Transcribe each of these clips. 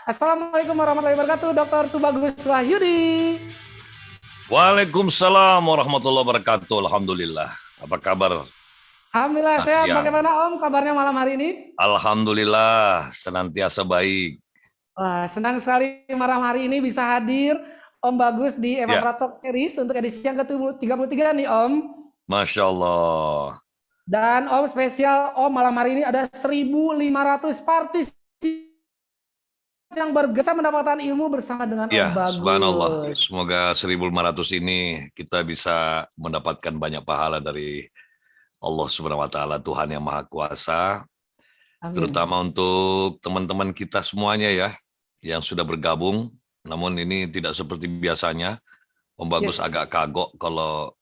Assalamualaikum warahmatullahi wabarakatuh, Dr. Tubagus Wahyudi. Waalaikumsalam warahmatullahi wabarakatuh. Alhamdulillah. Apa kabar, Alhamdulillah Mas sehat. Yang? Bagaimana Om kabarnya malam hari ini? Alhamdulillah, senantiasa baik. Wah, senang sekali malam hari ini bisa hadir Om Bagus di Eva Ya, Pratok Series untuk edisi yang ke-33 nih Om. Masya Allah. Dan Om spesial Om malam hari ini ada 1.500 partisipan yang bergesa mendapatkan ilmu bersama dengan Om Ya, subhanallah. Bagus. Semoga 1.500 ini kita bisa mendapatkan banyak pahala dari Allah Subhanahu wa taala, Tuhan yang Maha Kuasa, Amin. terutama untuk teman-teman kita semuanya ya yang sudah bergabung. Namun ini tidak seperti biasanya. Om Bagus Yes. agak kagok kalau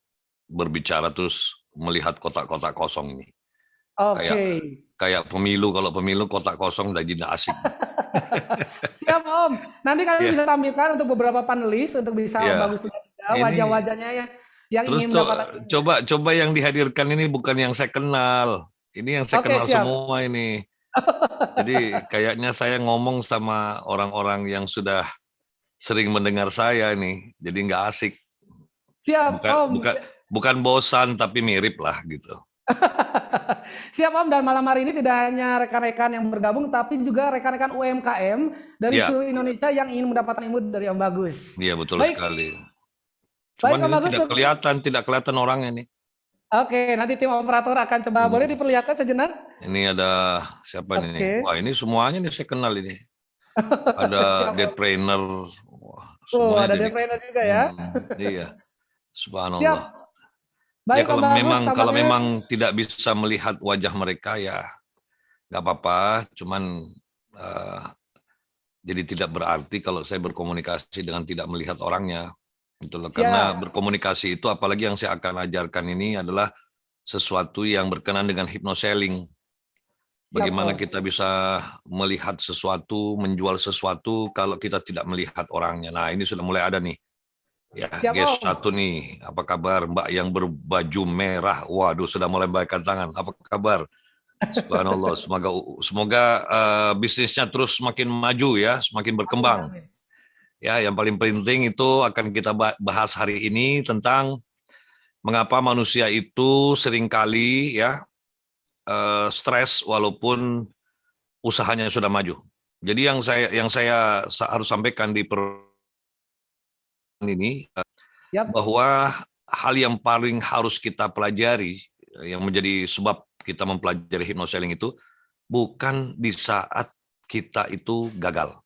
berbicara terus melihat kotak-kotak kosong ini. Oke. Kayak kayak pemilu, kalau pemilu kotak kosong udah jadi asik. Siap Om. Nanti kami Ya, bisa tampilkan untuk beberapa panelis untuk bisa Om ya. Bagus lihat juga Ini wajah-wajahnya ya yang terus ingin mendapatkan ilmu. coba yang dihadirkan ini bukan yang saya kenal. Ini yang saya Oke, kenal siap. semua ini. Jadi kayaknya saya ngomong sama orang-orang yang sudah sering mendengar saya nih. Jadi nggak asik. Siap Bukan Om. bukan bukan bosan tapi mirip lah gitu. Siap Om, dan malam hari ini tidak hanya rekan-rekan yang bergabung tapi juga rekan-rekan UMKM dari Ya, seluruh Indonesia yang ingin mendapatkan ilmu dari Om Bagus. iya betul Baik, sekali. baik Cuman Om ini Bagus. tidak kelihatan orangnya nih. Oke, nanti tim operator akan coba, boleh Hmm. diperlihatkan sejenak? Ini ada siapa nih? Oke. Wah, ini semuanya nih saya kenal ini. Ada Siap dead Om. trainer. Wah, Oh, semuanya ada jadi. trainer juga ya. Iya, Siap. subhanallah. Ya Baik Om Bagus, kalau tampaknya memang tidak bisa melihat wajah mereka ya nggak apa-apa. Cuman eh, jadi tidak berarti kalau saya berkomunikasi dengan tidak melihat orangnya. Gitu loh. Karena siap. berkomunikasi itu apalagi yang saya akan ajarkan ini adalah sesuatu yang berkenaan dengan hypnoselling. Siap Bagaimana Om. kita bisa melihat sesuatu, menjual sesuatu kalau kita tidak melihat orangnya. Nah, ini sudah mulai ada nih. Ya, Siap guys Om. satu nih. Apa kabar Mbak yang berbaju merah? Waduh, sudah mulai membalikan tangan. Apa kabar? Subhanallah. Semoga bisnisnya terus semakin maju ya, semakin Amin, berkembang. amin. Ya, yang paling penting itu akan kita bahas hari ini tentang mengapa manusia itu seringkali ya stres walaupun usahanya sudah maju. Jadi yang saya harus sampaikan di ini Siap. bahwa hal yang paling harus kita pelajari yang menjadi sebab kita mempelajari hypnoselling itu bukan di saat kita itu gagal.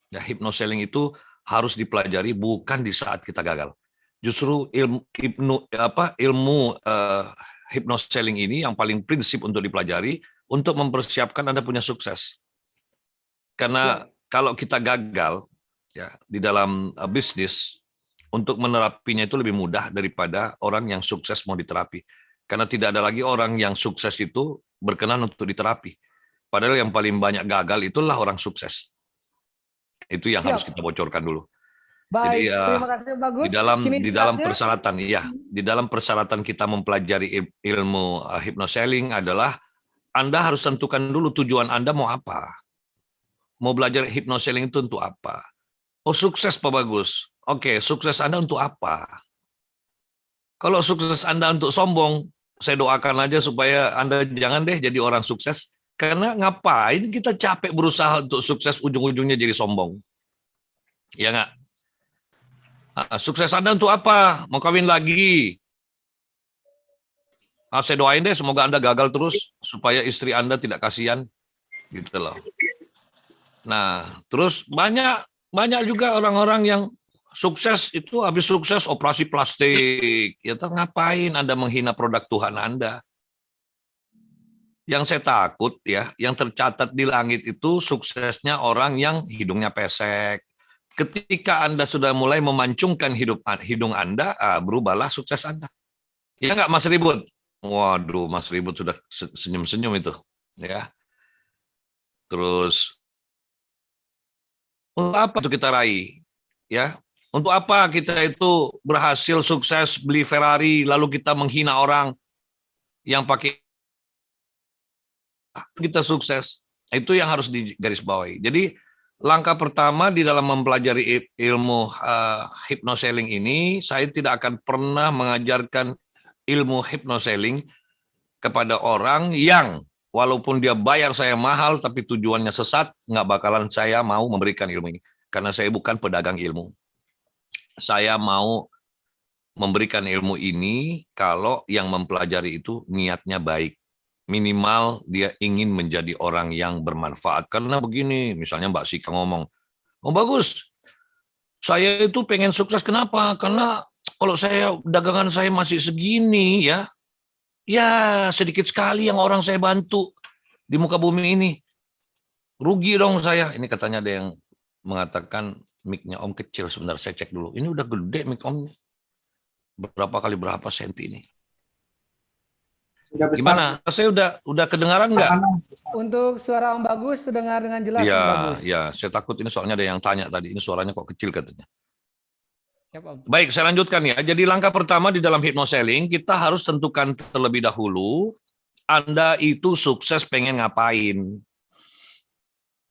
Ya, hypnoselling itu harus dipelajari bukan di saat kita gagal. Justru ilmu hypnoselling ini yang paling prinsip untuk dipelajari untuk mempersiapkan Anda punya sukses. Karena Siap. kalau kita gagal ya di dalam bisnis, untuk menerapinya itu lebih mudah daripada orang yang sukses mau diterapi. Karena tidak ada lagi orang yang sukses itu berkenan untuk diterapi. Padahal yang paling banyak gagal itulah orang sukses. Itu yang harus Siap. kita bocorkan dulu. Jadi Baik, terima kasih di Bagus. dalam Kini di dalam saatnya. persyaratan ya, di dalam persyaratan kita mempelajari ilmu hypnoselling adalah Anda harus tentukan dulu tujuan Anda mau apa. Mau belajar hypnoselling itu untuk apa? Oh, sukses Pak Bagus. Oke, sukses Anda untuk apa? Kalau sukses Anda untuk sombong, saya doakan aja supaya Anda jangan deh jadi orang sukses. Karena ngapain kita capek berusaha untuk sukses, ujung-ujungnya jadi sombong. Ya nggak? Sukses Anda untuk apa? Mau kawin lagi? Saya doain deh semoga Anda gagal terus supaya istri Anda tidak kasihan gitu loh. Nah, terus banyak juga orang-orang yang sukses itu habis sukses operasi plastik. Ya toh ngapain Anda menghina produk Tuhan Anda? Yang saya takut ya, yang tercatat di langit itu suksesnya orang yang hidungnya pesek. Ketika Anda sudah mulai memancungkan hidung Anda, berubahlah sukses Anda. Ya nggak Mas Ribut? Waduh, Mas Ribut sudah senyum-senyum itu. Ya, terus untuk apa itu kita raih? Ya, untuk apa kita itu berhasil sukses beli Ferrari lalu kita menghina orang yang pakai kita sukses? Itu yang harus digarisbawahi. Jadi Langkah pertama di dalam mempelajari ilmu hypnoselling ini, saya tidak akan pernah mengajarkan ilmu hypnoselling kepada orang yang walaupun dia bayar saya mahal tapi tujuannya sesat, nggak bakalan saya mau memberikan ilmu ini. Karena saya bukan pedagang ilmu. Saya mau memberikan ilmu ini kalau yang mempelajari itu niatnya baik. Minimal dia ingin menjadi orang yang bermanfaat. Karena begini, misalnya Mbak Sika ngomong, oh bagus, saya itu pengen sukses. Kenapa? Karena kalau saya dagangan saya masih segini ya sedikit sekali yang orang saya bantu di muka bumi ini. Rugi dong saya. Ini katanya ada yang mengatakan mic-nya Om kecil. Sebentar saya cek dulu. Ini udah gede mic Om. Berapa kali berapa senti ini? Sudah besar. Gimana? Saya udah kedengaran nggak? Untuk suara Om Bagus terdengar dengan jelas Om Iya, Bagus. ya. Saya takut ini soalnya ada yang tanya tadi. Ini suaranya kok kecil katanya. Siap, Om. Baik, saya lanjutkan ya. Jadi langkah pertama di dalam hypnoselling, kita harus tentukan terlebih dahulu Anda itu sukses pengen ngapain.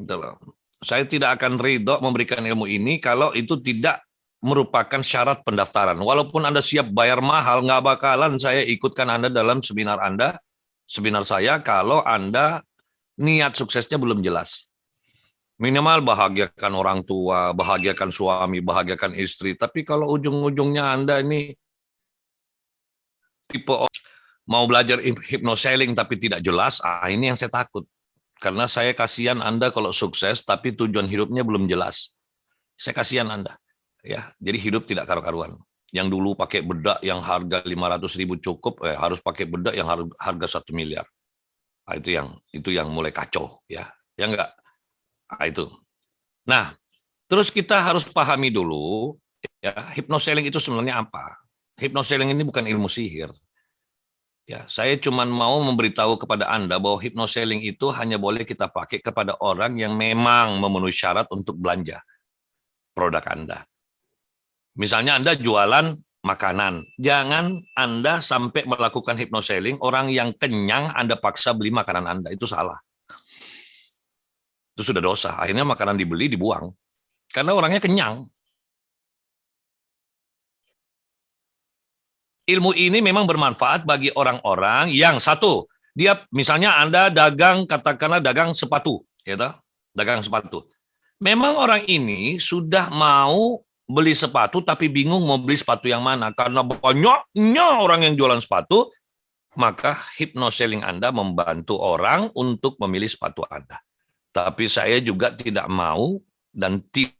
Gitu loh. Saya tidak akan ridho memberikan ilmu ini kalau itu tidak merupakan syarat pendaftaran. Walaupun Anda siap bayar mahal, nggak bakalan saya ikutkan Anda dalam seminar saya, kalau Anda niat suksesnya belum jelas. Minimal bahagiakan orang tua, bahagiakan suami, bahagiakan istri. Tapi kalau ujung-ujungnya Anda ini tipe mau belajar hypnoselling tapi tidak jelas, ini yang saya takut. Karena saya kasihan Anda kalau sukses tapi tujuan hidupnya belum jelas. Saya kasihan Anda. Ya, jadi hidup tidak karu-karuan. Yang dulu pakai bedak yang harga 500.000 cukup, harus pakai bedak yang harga 1 miliar. Nah, itu yang mulai kacau, ya enggak. Nah, itu. Nah, terus kita harus pahami dulu, ya, hypnoselling itu sebenarnya apa? Hypnoselling ini bukan ilmu sihir. Ya, saya cuma mau memberitahu kepada Anda bahwa hypnoselling itu hanya boleh kita pakai kepada orang yang memang memenuhi syarat untuk belanja produk Anda. Misalnya Anda jualan makanan, jangan Anda sampai melakukan hypnoselling, orang yang kenyang Anda paksa beli makanan Anda, itu salah. Itu sudah dosa, akhirnya makanan dibeli, dibuang. Karena orangnya kenyang. Ilmu ini memang bermanfaat bagi orang-orang yang satu, dia misalnya Anda dagang, katakanlah dagang sepatu, gitu, dagang sepatu. Memang orang ini sudah mau beli sepatu tapi bingung mau beli sepatu yang mana karena banyaknya orang yang jualan sepatu, maka hypnoselling Anda membantu orang untuk memilih sepatu Anda. Tapi saya juga tidak mau dan tidak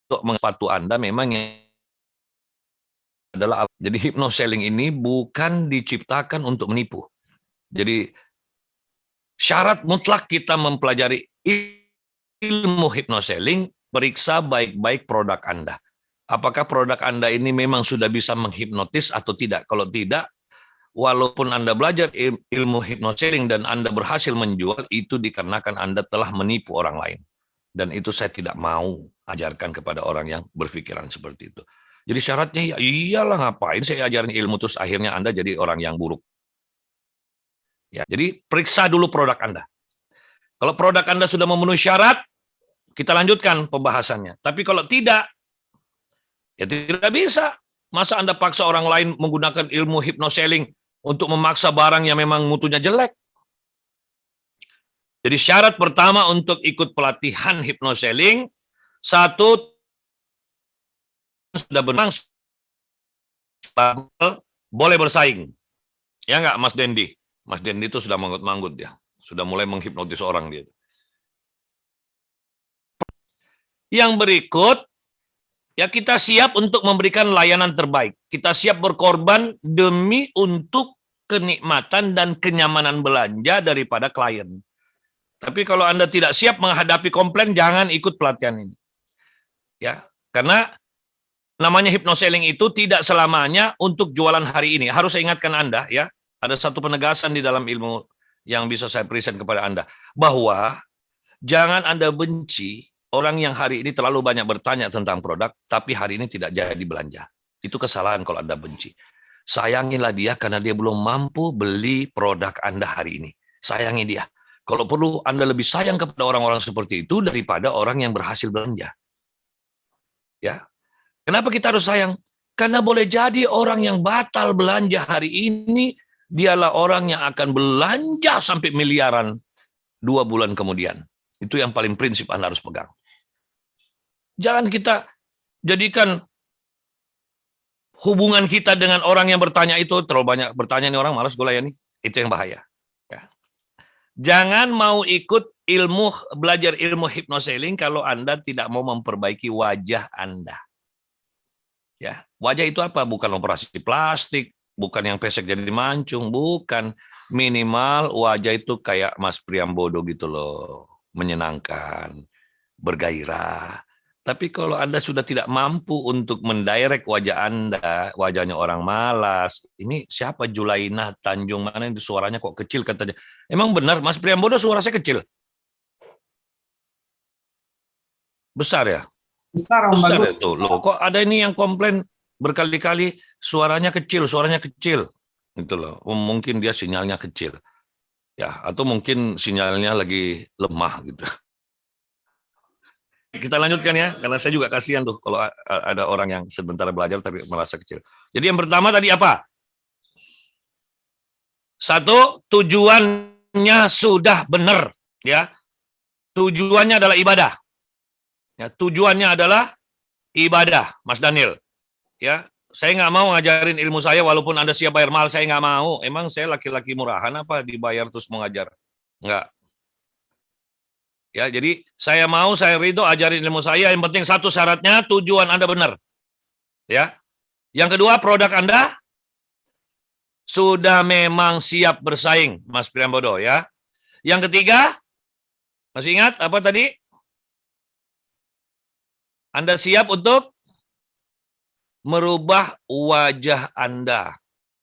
sepatu Anda memang yang adalah, jadi hypnoselling ini bukan diciptakan untuk menipu. Jadi syarat mutlak kita mempelajari ilmu hypnoselling, periksa baik-baik produk Anda. Apakah produk Anda ini memang sudah bisa menghipnotis atau tidak? Kalau tidak, walaupun Anda belajar ilmu hypnoselling dan Anda berhasil menjual, itu dikarenakan Anda telah menipu orang lain. Dan itu saya tidak mau ajarkan kepada orang yang berpikiran seperti itu. Jadi syaratnya, ya iyalah ngapain saya ajarin ilmu terus akhirnya Anda jadi orang yang buruk. Ya, jadi periksa dulu produk Anda. Kalau produk Anda sudah memenuhi syarat, kita lanjutkan pembahasannya. Tapi kalau tidak, ya tidak bisa. Masa Anda paksa orang lain menggunakan ilmu hypnoselling untuk memaksa barang yang memang mutunya jelek? Jadi syarat pertama untuk ikut pelatihan hypnoselling, satu, sudah benar, boleh bersaing. Ya enggak, Mas Dendi? Mas Dendi itu sudah manggut-manggut ya. Sudah mulai menghipnotis orang dia. Yang berikut, ya kita siap untuk memberikan layanan terbaik. Kita siap berkorban demi untuk kenikmatan dan kenyamanan belanja daripada klien. Tapi kalau Anda tidak siap menghadapi komplain, jangan ikut pelatihan ini. Ya, karena namanya hypnoselling itu tidak selamanya untuk jualan hari ini. Harus saya ingatkan Anda, ya, ada satu penegasan di dalam ilmu yang bisa saya present kepada Anda, bahwa jangan Anda benci orang yang hari ini terlalu banyak bertanya tentang produk, tapi hari ini tidak jadi belanja. Itu kesalahan kalau Anda benci. Sayangilah dia karena dia belum mampu beli produk Anda hari ini. Sayangi dia. Kalau perlu Anda lebih sayang kepada orang-orang seperti itu daripada orang yang berhasil belanja. Ya. Kenapa kita harus sayang? Karena boleh jadi orang yang batal belanja hari ini dialah orang yang akan belanja sampai miliaran 2 bulan kemudian. Itu yang paling prinsip Anda harus pegang. Jangan kita jadikan hubungan kita dengan orang yang bertanya itu, terlalu banyak bertanya nih orang, malas gue layani. Itu yang bahaya. Ya. Jangan mau ikut belajar ilmu hypnoselling kalau Anda tidak mau memperbaiki wajah Anda. Ya, wajah itu apa? Bukan operasi plastik, bukan yang pesek jadi mancung, bukan. Minimal wajah itu kayak Mas Priambodo gitu loh, menyenangkan, bergairah. Tapi kalau Anda sudah tidak mampu untuk mendirect wajah Anda, wajahnya orang malas. Ini siapa Julaina Tanjung mana itu suaranya kok kecil katanya. Emang benar Mas Priambodo suaranya kecil? Besar ya? Besar Om Besar Bagus. itu loh. Kok ada ini yang komplain berkali-kali suaranya kecil gitu loh. Mungkin dia sinyalnya kecil. Ya, atau mungkin sinyalnya lagi lemah gitu. Kita lanjutkan ya, karena saya juga kasihan tuh kalau ada orang yang sebentar belajar tapi merasa kecil. Jadi yang pertama tadi apa? Satu, tujuannya sudah benar, ya. Tujuannya adalah ibadah. Ya, tujuannya adalah ibadah, Mas Daniel. Ya, saya nggak mau ngajarin ilmu saya walaupun Anda siap bayar mahal, saya nggak mau. Emang saya laki-laki murahan apa dibayar terus mengajar? Nggak. Ya, jadi saya ridho ajarin ilmu saya. Yang penting satu syaratnya tujuan Anda benar. Ya. Yang kedua, produk Anda sudah memang siap bersaing, Mas Priambodo ya. Yang ketiga, masih ingat apa tadi? Anda siap untuk merubah wajah Anda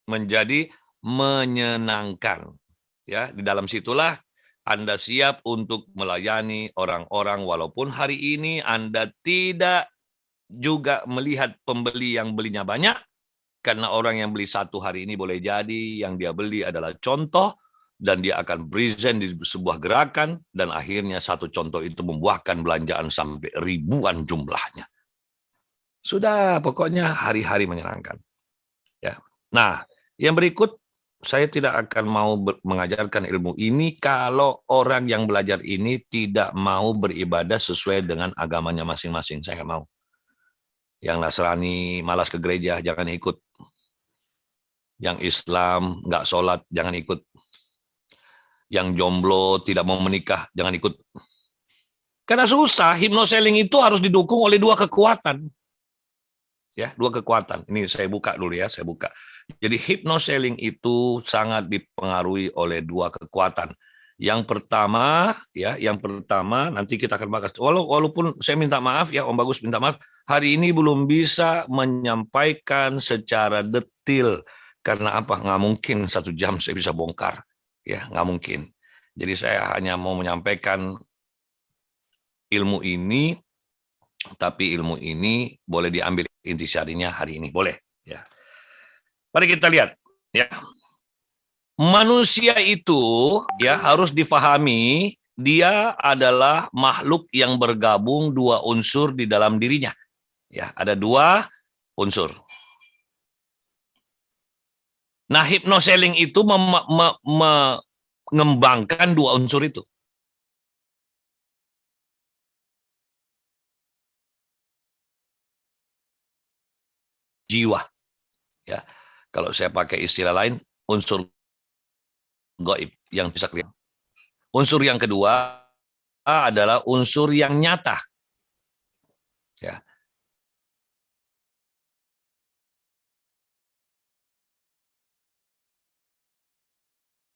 menjadi menyenangkan. Ya, di dalam situlah Anda siap untuk melayani orang-orang walaupun hari ini Anda tidak juga melihat pembeli yang belinya banyak, karena orang yang beli satu hari ini boleh jadi yang dia beli adalah contoh dan dia akan present di sebuah gerakan dan akhirnya satu contoh itu membuahkan belanjaan sampai ribuan jumlahnya. Sudah, pokoknya hari-hari menyenangkan. Ya. Nah, yang berikut saya tidak akan mau mengajarkan ilmu ini kalau orang yang belajar ini tidak mau beribadah sesuai dengan agamanya masing-masing. Saya nggak mau. Yang Nasrani malas ke gereja, jangan ikut. Yang Islam nggak sholat, jangan ikut. Yang jomblo tidak mau menikah, jangan ikut. Karena susah, hypnoselling itu harus didukung oleh dua kekuatan. Ya, dua kekuatan. Ini saya buka dulu ya, saya buka. Jadi hypnoselling itu sangat dipengaruhi oleh dua kekuatan. Yang pertama, nanti kita akan bahas. Walaupun saya minta maaf ya, Om Bagus minta maaf, hari ini belum bisa menyampaikan secara detail. Karena apa? Nggak mungkin 1 jam saya bisa bongkar. Ya, nggak mungkin. Jadi saya hanya mau menyampaikan ilmu ini, tapi ilmu ini boleh diambil intisarinya hari ini. Boleh. Ya. Mari kita lihat. Ya. Manusia itu ya harus difahami dia adalah makhluk yang bergabung dua unsur di dalam dirinya. Ya, ada dua unsur. Nah, hypnoselling itu mengembangkan dua unsur itu. Jiwa. Ya. Kalau saya pakai istilah lain, unsur gaib yang bisa kelihatan. Unsur yang kedua adalah unsur yang nyata. Ya.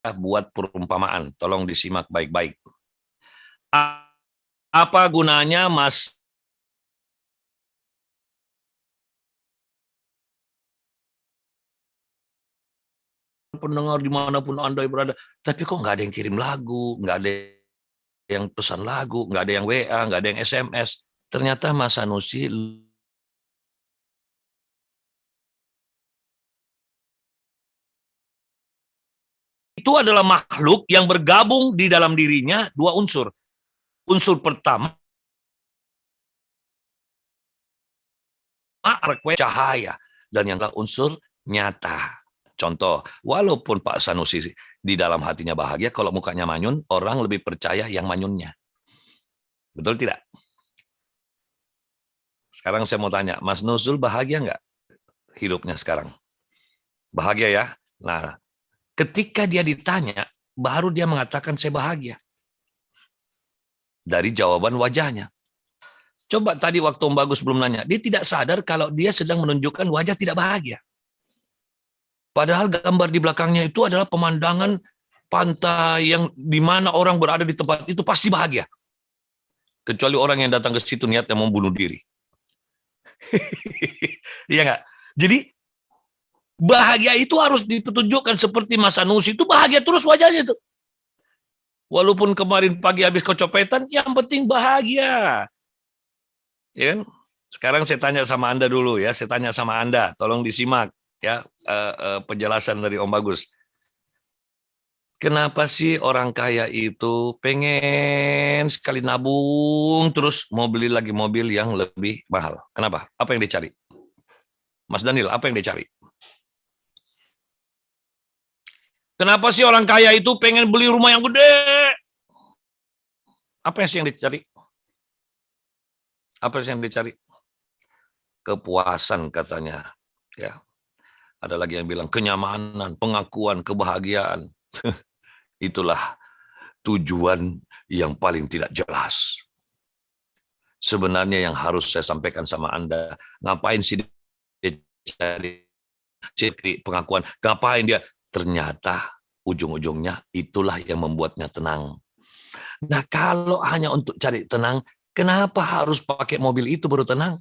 Buat perumpamaan, tolong disimak baik-baik. Apa gunanya Mas pendengar dimanapun Anda berada, tapi kok nggak ada yang kirim lagu, nggak ada yang pesan lagu, nggak ada yang WA, nggak ada yang SMS. Ternyata Mas Sanusi itu adalah makhluk yang bergabung di dalam dirinya dua unsur. Unsur pertama, frekuensi cahaya. Dan yang kedua unsur nyata. Contoh, walaupun Pak Sanusi di dalam hatinya bahagia, kalau mukanya manyun, orang lebih percaya yang manyunnya. Betul tidak? Sekarang saya mau tanya, Mas Nuzul bahagia nggak hidupnya sekarang? Bahagia ya? Nah, ketika dia ditanya, baru dia mengatakan saya bahagia. Dari jawaban wajahnya. Coba tadi waktu Om Bagus belum nanya, dia tidak sadar kalau dia sedang menunjukkan wajah tidak bahagia. Padahal gambar di belakangnya itu adalah pemandangan pantai yang di mana orang berada di tempat itu pasti bahagia. Kecuali orang yang datang ke situ niatnya mau bunuh diri. Iya nggak? Jadi bahagia itu harus ditunjukkan seperti Mas Sanusi itu bahagia terus wajahnya itu. Walaupun kemarin pagi habis kecopetan, yang penting bahagia. Ya kan? Sekarang saya tanya sama Anda dulu ya, saya tanya sama Anda, tolong disimak ya penjelasan dari Om Bagus. Kenapa sih orang kaya itu pengen sekali nabung terus mau beli lagi mobil yang lebih mahal? Kenapa? Apa yang dicari? Mas Daniel, apa yang dicari? Kenapa sih orang kaya itu pengen beli rumah yang gede? Apa sih yang dicari? Apa sih yang dicari? Kepuasan katanya. Ya. Ada lagi yang bilang kenyamanan, pengakuan, kebahagiaan. Itulah tujuan yang paling tidak jelas. Sebenarnya yang harus saya sampaikan sama Anda, ngapain sih dia cari pengakuan? Ngapain dia? Ternyata ujung-ujungnya itulah yang membuatnya tenang. Nah, kalau hanya untuk cari tenang, kenapa harus pakai mobil itu baru tenang?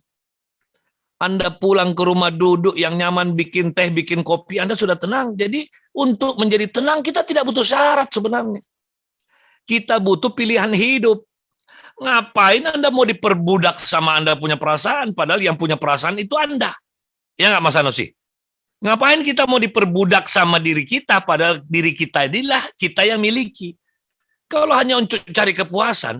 Anda pulang ke rumah duduk yang nyaman, bikin teh, bikin kopi, Anda sudah tenang. Jadi untuk menjadi tenang kita tidak butuh syarat sebenarnya. Kita butuh pilihan hidup. Ngapain Anda mau diperbudak sama Anda punya perasaan, padahal yang punya perasaan itu Anda. Ya nggak Mas Sanusi? Ngapain kita mau diperbudak sama diri kita, padahal diri kita inilah kita yang miliki. Kalau hanya untuk cari kepuasan,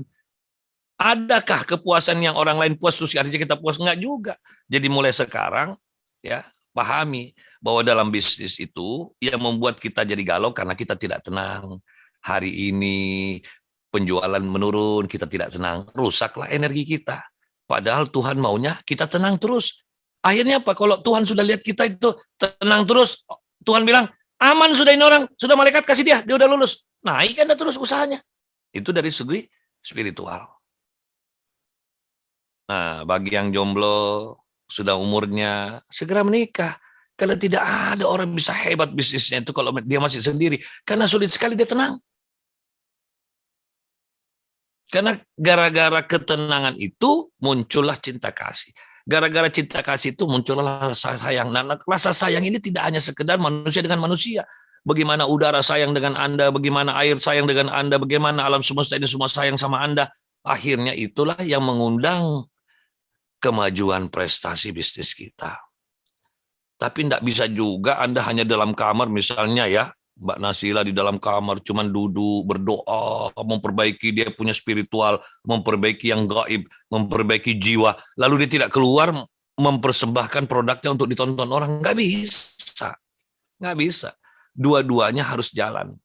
adakah kepuasan yang orang lain puas terus artinya kita puas? Enggak juga. Jadi mulai sekarang ya pahami bahwa dalam bisnis itu yang membuat kita jadi galau karena kita tidak tenang. Hari ini penjualan menurun, kita tidak tenang, rusaklah energi kita. Padahal Tuhan maunya kita tenang terus. Akhirnya apa? Kalau Tuhan sudah lihat kita itu tenang terus, Tuhan bilang, aman sudah ini orang, sudah malaikat kasih dia udah lulus. Naik Anda terus usahanya. Itu dari segi spiritual. Nah, bagi yang jomblo, sudah umurnya, segera menikah. Karena tidak ada orang bisa hebat bisnisnya itu kalau dia masih sendiri. Karena sulit sekali dia tenang. Karena gara-gara ketenangan itu muncullah cinta kasih. Gara-gara cinta kasih itu muncullah rasa sayang. Nah, rasa sayang ini tidak hanya sekedar manusia dengan manusia. Bagaimana udara sayang dengan Anda, bagaimana air sayang dengan Anda, bagaimana alam semesta ini semua sayang sama Anda. Akhirnya itulah yang mengundang kemajuan prestasi bisnis kita. Tapi tidak bisa juga Anda hanya dalam kamar misalnya ya, Mbak Nasila di dalam kamar cuman duduk berdoa, memperbaiki dia punya spiritual, memperbaiki yang gaib, memperbaiki jiwa, lalu dia tidak keluar mempersembahkan produknya untuk ditonton orang. Nggak bisa. Nggak bisa. Dua-duanya harus jalan.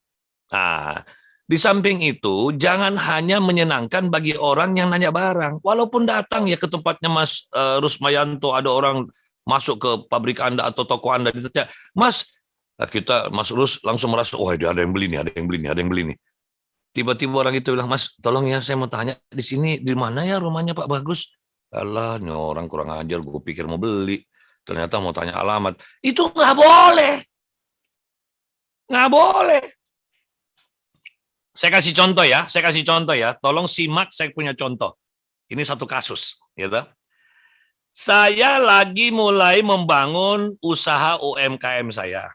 Nah, di samping itu, jangan hanya menyenangkan bagi orang yang nanya barang. Walaupun datang ya ke tempatnya Mas Rusmayanto, ada orang masuk ke pabrik Anda atau toko Anda, ditanya, Mas, kita Mas Rus langsung merasa, oh ada yang beli nih, ada yang beli nih, ada yang beli nih. Tiba-tiba orang itu bilang, Mas, tolong ya saya mau tanya, di sini di mana ya rumahnya Pak Bagus? Alah, ini orang kurang ajar, gue pikir mau beli. Ternyata mau tanya alamat. Itu nggak boleh. Nggak boleh. Saya kasih contoh ya. Tolong simak, saya punya contoh. Ini satu kasus, gitu. Saya lagi mulai membangun usaha UMKM saya.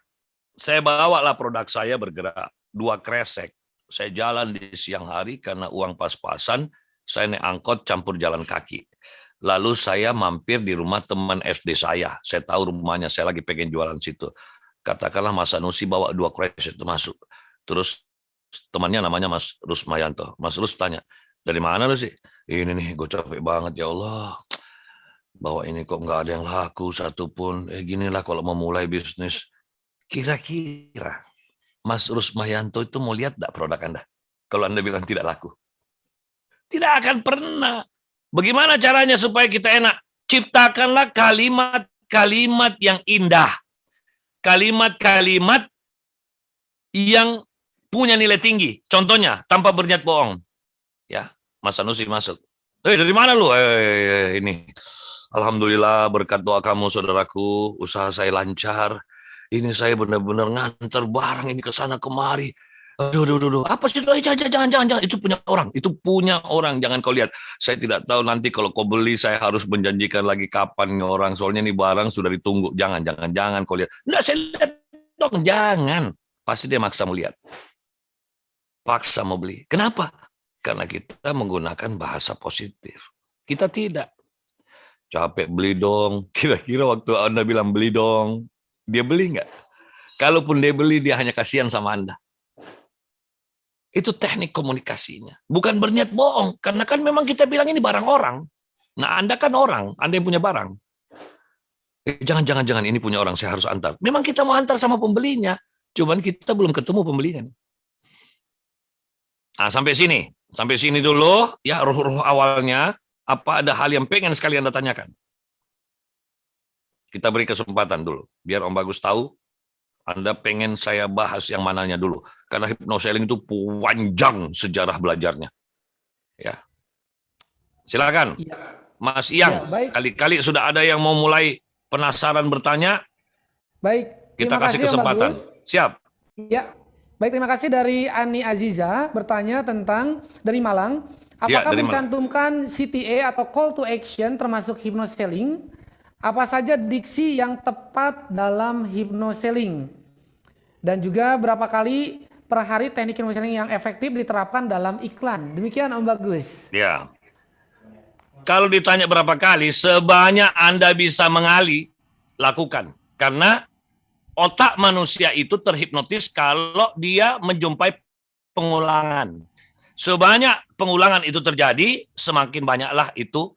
Saya bawalah produk saya bergerak 2 kresek. Saya jalan di siang hari karena uang pas-pasan. Saya naik angkot campur jalan kaki. Lalu saya mampir di rumah teman SD saya. Saya tahu rumahnya, saya lagi pengen jualan situ. Katakanlah Mas Sanusi bawa 2 kresek itu masuk. Terus temannya namanya Mas Rusmayanto. Mas Rus tanya, dari mana lu sih? Ini nih, gue capek banget ya Allah. Bahwa ini kok nggak ada yang laku satupun. Ginilah kalau mau mulai bisnis. Kira-kira Mas Rusmayanto itu mau lihat nggak produk Anda? Kalau Anda bilang tidak laku. Tidak akan pernah. Bagaimana caranya supaya kita enak? Ciptakanlah kalimat-kalimat yang indah. Kalimat-kalimat yang punya nilai tinggi. Contohnya, tanpa berniat bohong. Ya, Mas Sanusi masuk. Dari mana lu? Ini. Alhamdulillah berkat doa kamu saudaraku, usaha saya lancar. Ini saya benar-benar nganter barang ini ke sana kemari. Aduh. Apa sih? Jangan. Itu punya orang. Itu punya orang. Jangan kau lihat. Saya tidak tahu nanti kalau kau beli, saya harus menjanjikan lagi kapan nih orang. Soalnya ini barang sudah ditunggu. Jangan kau lihat. Enggak, saya lihat dong. Jangan. Pasti dia maksa mau lihat. Paksa mau beli. Kenapa? Karena kita menggunakan bahasa positif. Kita tidak. Capek beli dong. Kira-kira waktu Anda bilang beli dong, dia beli nggak? Kalaupun dia beli, dia hanya kasihan sama Anda. Itu teknik komunikasinya. Bukan berniat bohong. Karena kan memang kita bilang ini barang orang. Nah, Anda kan orang. Anda yang punya barang. Jangan. Ini punya orang, saya harus antar. Memang kita mau antar sama pembelinya. Cuman kita belum ketemu pembelinya. Nah, sampai sini dulu ya ruh awalnya. Apa ada hal yang pengen sekali Anda tanyakan? Kita beri kesempatan dulu biar Om Bagus tahu Anda pengen saya bahas yang mananya dulu, karena hypnoselling itu panjang sejarah belajarnya. Ya, silakan Ya. Mas Iyang. Ya, baik. Kali-kali sudah ada yang mau mulai penasaran bertanya. Baik. Kita Terima kasih kasih, Om kesempatan. Bagus. Siap. Ya, baik, terima kasih dari Ani Aziza bertanya tentang dari Malang. Ya, Apakah dari Malang. mencantumkan CTA atau call to action termasuk hypnoselling? Apa saja diksi yang tepat dalam hypnoselling? Dan juga berapa kali per hari teknik hypnoselling yang efektif diterapkan dalam iklan? Demikian Om Bagus. Ya. Kalau ditanya berapa kali, sebanyak Anda bisa mengali, lakukan. Karena otak manusia itu terhipnotis kalau dia menjumpai pengulangan. Sebanyak pengulangan itu terjadi, semakin banyaklah itu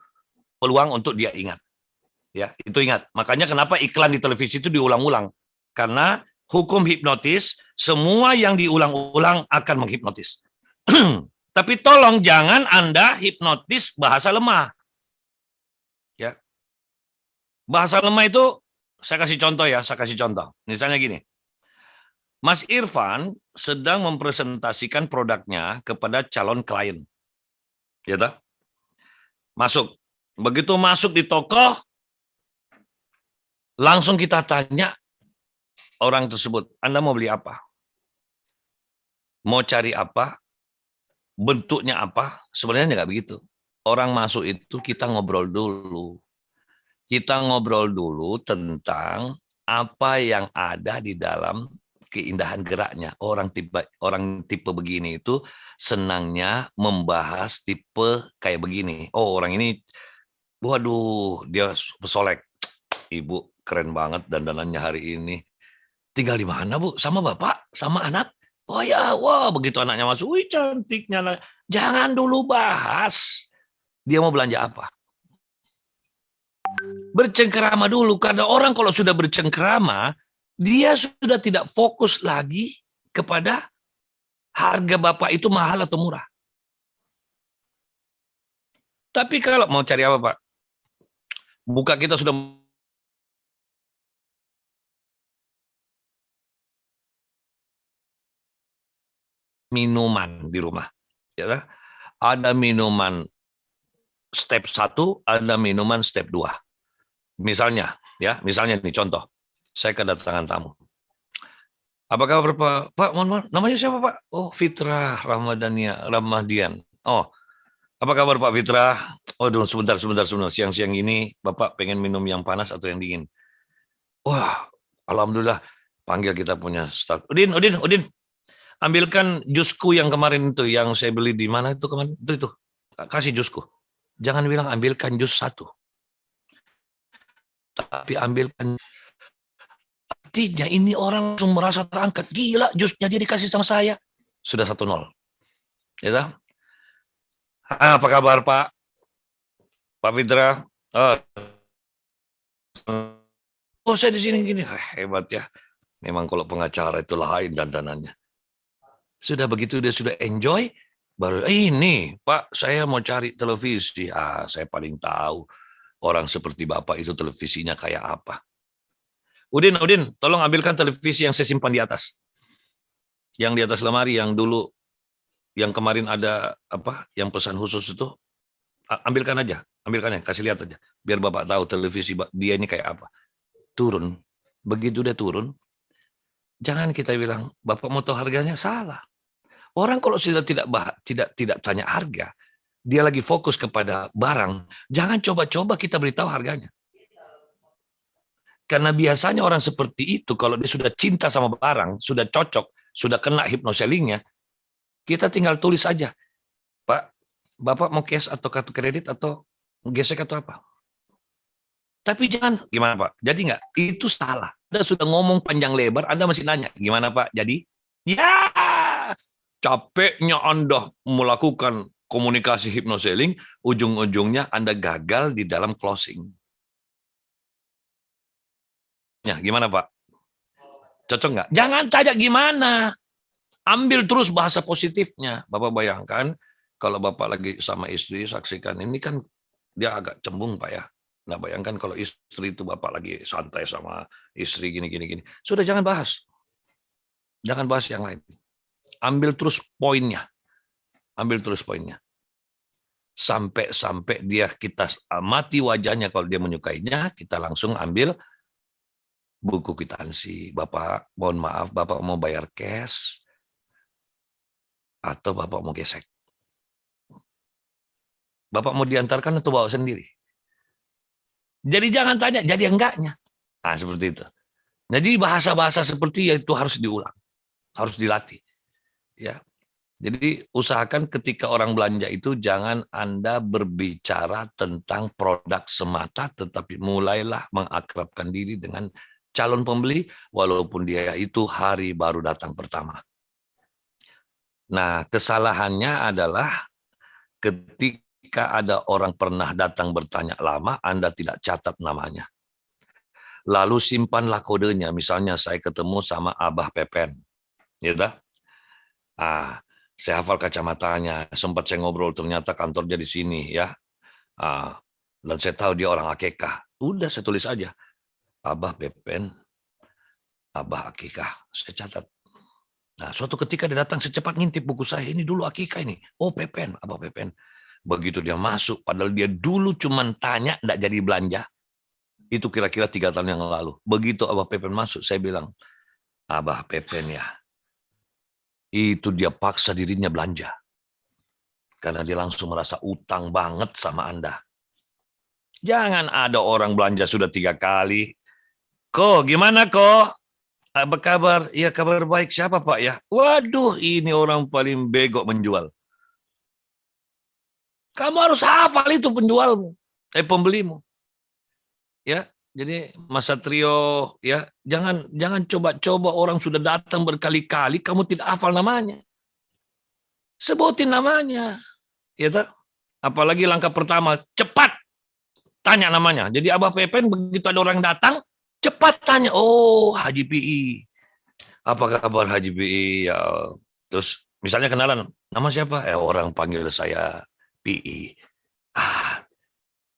peluang untuk dia ingat. Ya, itu ingat. Makanya kenapa iklan di televisi itu diulang-ulang. Karena hukum hipnotis, semua yang diulang-ulang akan menghipnotis. Tapi tolong jangan Anda hipnotis bahasa lemah. Ya. Bahasa lemah itu, saya kasih contoh. Misalnya gini. Mas Irfan sedang mempresentasikan produknya kepada calon klien. Ya toh? Masuk. Begitu masuk di toko, langsung kita tanya orang tersebut, Anda mau beli apa? Mau cari apa? Bentuknya apa? Sebenarnya nggak begitu. Orang masuk itu kita ngobrol dulu. Kita ngobrol dulu tentang apa yang ada di dalam keindahan geraknya. Orang tipe begini itu senangnya membahas tipe kayak begini. Oh, orang ini, waduh, dia pesolek. Ibu keren banget dandanannya hari ini. Tinggal di mana, Bu? Sama bapak? Sama anak? Oh ya, wah, begitu anaknya masuk, wih cantiknya. Jangan dulu bahas dia mau belanja apa. Bercengkerama dulu, karena orang kalau sudah bercengkerama, dia sudah tidak fokus lagi kepada harga bapak itu mahal atau murah. Tapi kalau mau cari apa, Pak? Buka kita sudah minuman di rumah. Ya, ada minuman step 1, ada minuman step 2. Misalnya nih contoh, saya kedatangan tamu. Apa kabar Pak? Mohon, namanya siapa Pak? Oh, Fitra Ramadian. Oh, apa kabar Pak Fitra? Oh, sebentar. Siang-siang ini Bapak pengen minum yang panas atau yang dingin? Wah, alhamdulillah. Panggil kita punya staff. Udin. Ambilkan jusku yang kemarin itu, yang saya beli di mana itu kemarin? Itu. Kasih jusku. Jangan bilang ambilkan jus 1. Tapi ambilkan Artinya ini orang langsung merasa terangkat. Gila, jusnya dia dikasih sama saya. Sudah 1-0. Ya, apa kabar Pak? Pak Fitra? Oh, saya di sini gini. Hebat ya. Memang kalau pengacara itu lain dandanannya. Sudah begitu dia sudah enjoy, baru ini Pak, saya mau cari televisi. Saya paling tahu orang seperti Bapak itu televisinya kayak apa. Udin, tolong ambilkan televisi yang saya simpan di atas. Yang di atas lemari, yang dulu, yang kemarin ada apa, yang pesan khusus itu, ambilkan aja, kasih lihat aja. Biar Bapak tahu televisi dia ini kayak apa. Turun, begitu dia turun, jangan kita bilang, Bapak mau tahu harganya, salah. Orang kalau sudah tidak tanya harga, dia lagi fokus kepada barang, jangan coba-coba kita beritahu harganya. Karena biasanya orang seperti itu, kalau dia sudah cinta sama barang, sudah cocok, sudah kena hypnosellingnya, kita tinggal tulis aja, Pak, Bapak mau cash atau kartu kredit atau gesek atau apa? Tapi jangan, gimana Pak? Jadi nggak? Itu salah. Anda sudah ngomong panjang lebar, Anda masih nanya, gimana Pak? Jadi? Ya, capeknya Anda melakukan komunikasi hypnoselling, ujung-ujungnya Anda gagal di dalam closing. Ya, gimana Pak? Cocok nggak? Jangan tanya gimana. Ambil terus bahasa positifnya. Bapak bayangkan, kalau Bapak lagi sama istri, saksikan. Ini kan dia agak cembung Pak ya. Nah bayangkan kalau istri itu Bapak lagi santai sama istri gini. Sudah jangan bahas. Jangan bahas yang lain. Ambil terus poinnya. Sampai dia kita amati wajahnya, kalau dia menyukainya, kita langsung ambil buku kwitansi. Bapak, mohon maaf, Bapak mau bayar cash atau Bapak mau gesek? Bapak mau diantarkan atau bawa sendiri? Jadi jangan tanya, jadi enggaknya. Nah, seperti itu. Jadi bahasa-bahasa seperti itu harus diulang, harus dilatih. Ya. Jadi usahakan ketika orang belanja itu jangan Anda berbicara tentang produk semata, tetapi mulailah mengakrabkan diri dengan calon pembeli, walaupun dia itu hari baru datang pertama. Nah, kesalahannya adalah ketika ada orang pernah datang bertanya lama, Anda tidak catat namanya. Lalu simpanlah kodenya. Misalnya saya ketemu sama Abah Pepen. Gitu? Saya hafal kacamatanya. Sempat saya ngobrol, ternyata kantornya di sini. Ya. Dan saya tahu dia orang akikah. Udah saya tulis aja. Abah Pepen, Abah akikah. Saya catat. Nah, suatu ketika dia datang secepat ngintip buku saya. Ini dulu akikah ini. Oh Pepen, Abah Pepen. Begitu dia masuk, padahal dia dulu cuma tanya, enggak jadi belanja. Itu kira-kira 3 tahun yang lalu. Begitu Abah Pepen masuk, saya bilang, Abah Pepen ya. Itu dia paksa dirinya belanja. Karena dia langsung merasa utang banget sama Anda. Jangan ada orang belanja sudah 3 kali. Ko, gimana ko? Apa kabar? Iya kabar baik. Siapa Pak ya? Waduh, ini orang paling bego menjual. Kamu harus hafal itu penjualmu, pembelimu. Ya, jadi Mas Satrio, ya jangan coba-coba orang sudah datang berkali-kali, kamu tidak hafal namanya. Sebutin namanya, ya tak? Apalagi langkah pertama, cepat tanya namanya. Jadi Abah Pepen begitu ada orang datang, cepat tanya, oh Haji PI. Apa kabar Haji PI? Ya, terus misalnya kenalan, nama siapa? Orang panggil saya PI.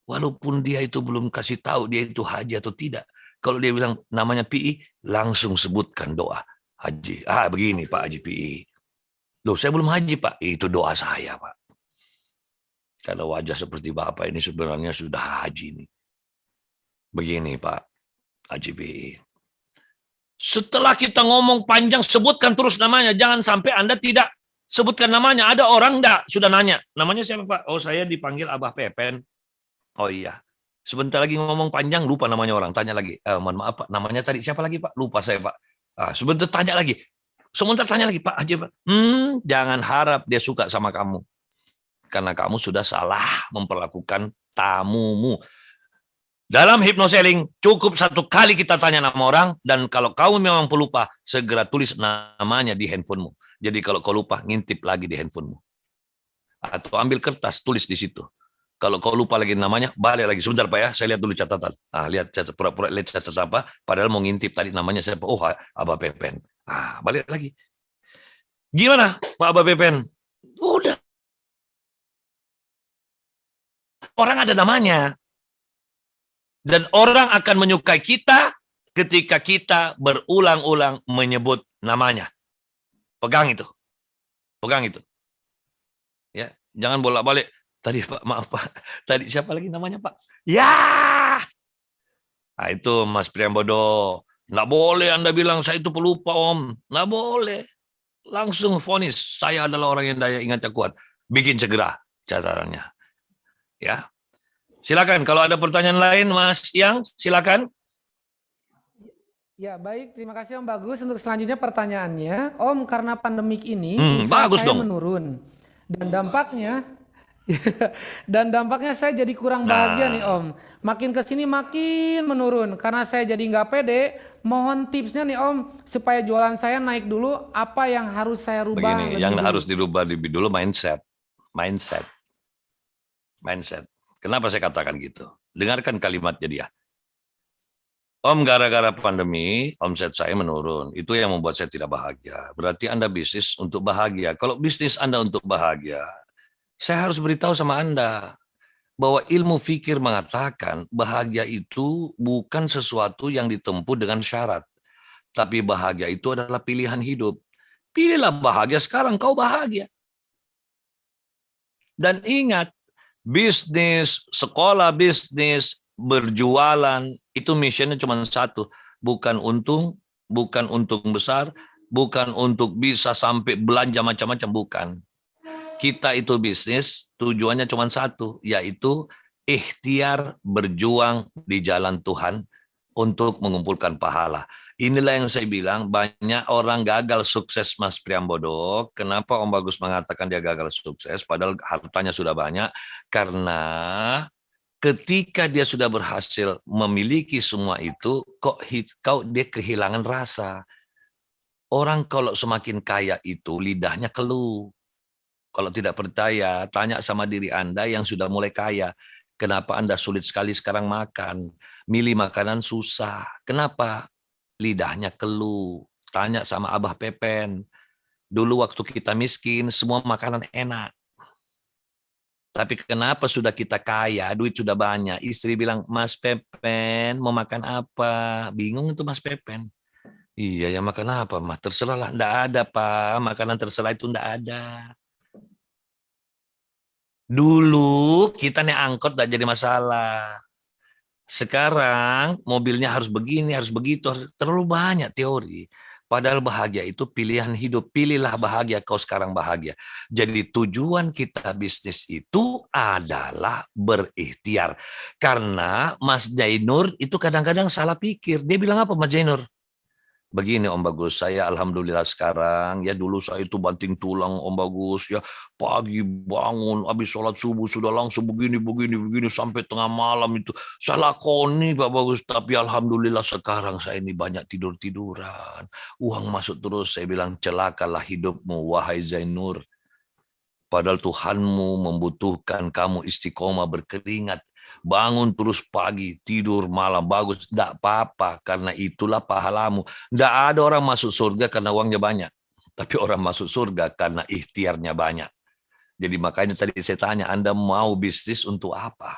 Walaupun dia itu belum kasih tahu dia itu haji atau tidak. Kalau dia bilang namanya PI, langsung sebutkan doa. Haji, begini Pak Haji PI. Loh, saya belum haji Pak. Itu doa saya Pak. Karena wajah seperti Bapak ini sebenarnya sudah haji ini. Begini Pak Haji PI. Setelah kita ngomong panjang, sebutkan terus namanya. Jangan sampai Anda tidak sebutkan namanya. Ada orang enggak sudah nanya. Namanya siapa Pak? Oh saya dipanggil Abah Pepen. Oh iya. Sebentar lagi ngomong panjang, lupa namanya orang. Tanya lagi. Mohon maaf Pak, namanya tadi siapa lagi Pak? Lupa saya Pak. Sebentar tanya lagi. Sebentar tanya lagi Pak Haji Pak. Jangan harap dia suka sama kamu. Karena kamu sudah salah memperlakukan tamumu. Dalam hypnoselling, cukup satu kali kita tanya nama orang, dan kalau kau memang pelupa, segera tulis namanya di handphonemu. Jadi kalau kau lupa, ngintip lagi di handphonemu. Atau ambil kertas, tulis di situ. Kalau kau lupa lagi namanya, balik lagi. Sebentar Pak ya, saya lihat dulu catatan. Lihat pura-pura lihat catatan apa, padahal mau ngintip tadi namanya siapa. Oh, Abah Pepen. Balik lagi. Gimana Pak Abah Pepen? Udah. Orang ada namanya. Dan orang akan menyukai kita ketika kita berulang-ulang menyebut namanya. Pegang itu. Pegang itu. Ya, jangan bolak-balik. Tadi Pak, maaf Pak. Tadi siapa lagi namanya Pak? Ya. Nah, itu Mas Priambodo. Nggak boleh Anda bilang saya itu pelupa Om. Nggak boleh. Langsung vonis. Saya adalah orang yang daya ingatnya kuat. Bikin segera catatannya. Ya. Silakan, kalau ada pertanyaan lain, Mas Yang, silakan. Ya, baik. Terima kasih Om Bagus. Untuk selanjutnya pertanyaannya, Om, karena pandemik ini usaha bagus saya dong. menurun. Dan dampaknya saya jadi kurang bahagia nih Om. Makin kesini makin menurun. Karena saya jadi nggak pede. Mohon tipsnya nih Om, supaya jualan saya naik dulu. Apa yang harus saya rubah? Begini, yang harus dirubah lebih dulu mindset. Kenapa saya katakan gitu? Dengarkan kalimatnya dia. Om, gara-gara pandemi, omset saya menurun. Itu yang membuat saya tidak bahagia. Berarti Anda bisnis untuk bahagia. Kalau bisnis Anda untuk bahagia, saya harus beritahu sama Anda bahwa ilmu fikir mengatakan bahagia itu bukan sesuatu yang ditempuh dengan syarat. Tapi bahagia itu adalah pilihan hidup. Pilihlah bahagia sekarang, kau bahagia. Dan ingat, bisnis, sekolah bisnis, berjualan, itu misinya cuma satu. Bukan untung besar, bukan untuk bisa sampai belanja macam-macam, bukan. Kita itu bisnis, tujuannya cuma satu, yaitu ikhtiar berjuang di jalan Tuhan untuk mengumpulkan pahala. Inilah yang saya bilang, banyak orang gagal sukses, Mas Priambodo. Kenapa Om Bagus mengatakan dia gagal sukses, padahal hartanya sudah banyak? Karena ketika dia sudah berhasil memiliki semua itu, dia kehilangan rasa. Orang kalau semakin kaya itu, lidahnya keluh. Kalau tidak percaya, tanya sama diri Anda yang sudah mulai kaya. Kenapa Anda sulit sekali sekarang makan? Milih makanan susah. Kenapa? Lidahnya keluh. Tanya sama Abah Pepen. Dulu waktu kita miskin, semua makanan enak. Tapi kenapa sudah kita kaya, duit sudah banyak. Istri bilang, Mas Pepen, mau makan apa? Bingung itu Mas Pepen. Iya, ya makan apa? Mas, terserah lah. Nggak ada, Pak. Makanan terserah itu nggak ada. Dulu kita naik angkot nggak jadi masalah. Sekarang mobilnya harus begini, harus begitu. Terlalu banyak teori. Padahal bahagia itu pilihan hidup. Pilihlah bahagia, kau sekarang bahagia. Jadi tujuan kita bisnis itu adalah berikhtiar. Karena Mas Jainur itu kadang-kadang salah pikir. Dia bilang apa Mas Jainur? Begini Om Bagus, saya alhamdulillah sekarang, ya dulu saya itu banting tulang Om Bagus, ya pagi bangun, habis sholat subuh sudah langsung begini, sampai tengah malam itu. Saya lakoni Pak Bagus, tapi alhamdulillah sekarang saya ini banyak tidur-tiduran. Uang masuk terus, saya bilang celakalah hidupmu, wahai Zainur. Padahal Tuhanmu membutuhkan kamu istiqomah berkeringat. Bangun terus pagi, tidur malam, bagus. Tidak apa-apa, karena itulah pahalamu. Tidak ada orang masuk surga karena uangnya banyak. Tapi orang masuk surga karena ikhtiarnya banyak. Jadi makanya tadi saya tanya, Anda mau bisnis untuk apa?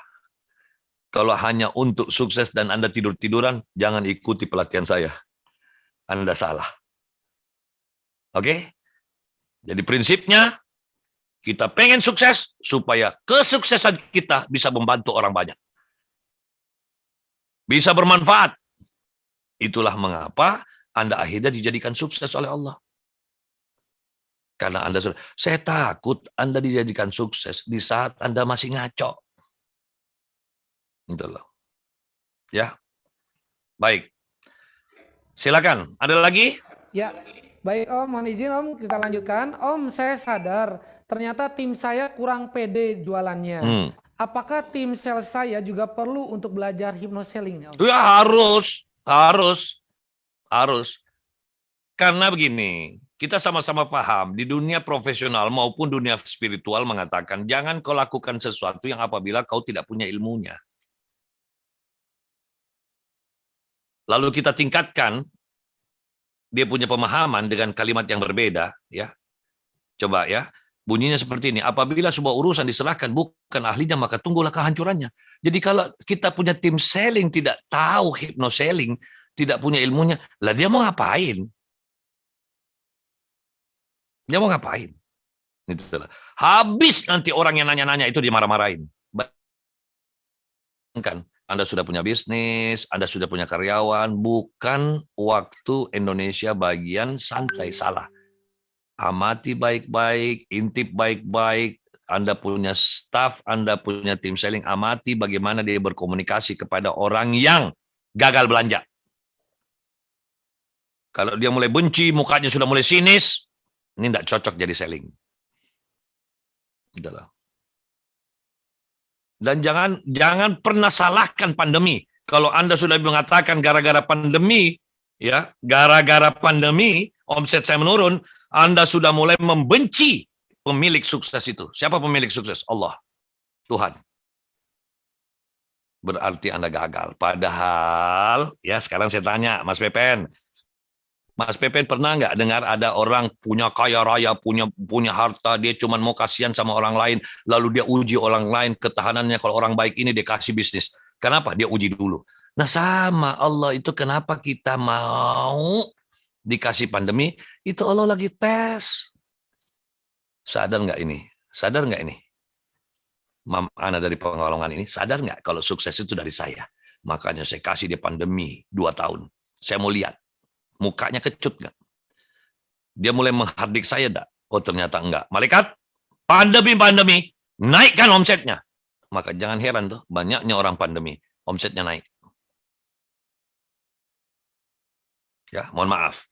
Kalau hanya untuk sukses dan Anda tidur-tiduran, jangan ikuti pelatihan saya. Anda salah. Oke? Jadi prinsipnya, kita pengen sukses supaya kesuksesan kita bisa membantu orang banyak. Bisa bermanfaat. Itulah mengapa Anda akhirnya dijadikan sukses oleh Allah. Karena Anda sudah, saya takut Anda dijadikan sukses di saat Anda masih ngaco. Gitu loh. Ya. Baik. Silakan. Ada lagi? Ya, baik Om, mohon izin Om, kita lanjutkan. Om, saya sadar ternyata tim saya kurang pede jualannya. apakah tim sales saya juga perlu untuk belajar hypnoselling? Om? Ya harus. Karena begini, kita sama-sama paham di dunia profesional maupun dunia spiritual mengatakan jangan kau lakukan sesuatu yang apabila kau tidak punya ilmunya. Lalu kita tingkatkan dia punya pemahaman dengan kalimat yang berbeda, ya. Coba ya, bunyinya seperti ini. Apabila sebuah urusan diserahkan bukan ahlinya, maka tunggulah kehancurannya. Jadi kalau kita punya tim selling tidak tahu hypnoselling, tidak punya ilmunya, lah dia mau ngapain? Dia mau ngapain? Itu habis nanti orang yang nanya-nanya itu dimarah-marahin. Kan Anda sudah punya bisnis, Anda sudah punya karyawan, bukan waktu Indonesia bagian santai, salah. Amati baik-baik, intip baik-baik, Anda punya staff, Anda punya tim selling, amati bagaimana dia berkomunikasi kepada orang yang gagal belanja. Kalau dia mulai benci, mukanya sudah mulai sinis, ini tidak cocok jadi selling. Itulah. Dan jangan pernah salahkan pandemi. Kalau Anda sudah mengatakan gara-gara pandemi, ya, gara-gara pandemi omset saya menurun, Anda sudah mulai membenci pemilik sukses itu. Siapa pemilik sukses? Allah, Tuhan. Berarti Anda gagal. Padahal, ya sekarang saya tanya, Mas Pepen, pernah nggak dengar ada orang punya kaya raya, punya harta, dia cuma mau kasihan sama orang lain, lalu dia uji orang lain ketahanannya. Kalau orang baik ini dia kasih bisnis. Kenapa? Dia uji dulu. Nah sama Allah itu, kenapa kita mau dikasih pandemi? Itu Allah lagi tes. Sadar nggak ini? Sadar nggak ini? Mam Ana dari Pengalongan ini, sadar nggak kalau sukses itu dari saya? Makanya saya kasih dia pandemi 2 tahun. Saya mau lihat. Mukanya kecut nggak? Dia mulai menghardik saya enggak? Oh ternyata enggak. Malaikat, pandemi, naikkan omsetnya. Maka jangan heran tuh, banyaknya orang pandemi, omsetnya naik. Ya, mohon maaf.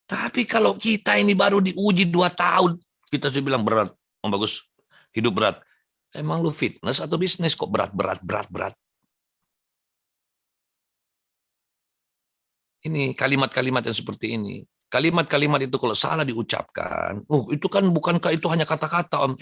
Tapi kalau kita ini baru diuji 2 tahun, kita sudah bilang berat, Om Bagus, hidup berat. Emang lu fitness atau bisnis kok berat? Ini kalimat-kalimat yang seperti ini. Kalimat-kalimat itu kalau salah diucapkan, itu kan bukankah itu hanya kata-kata, Om?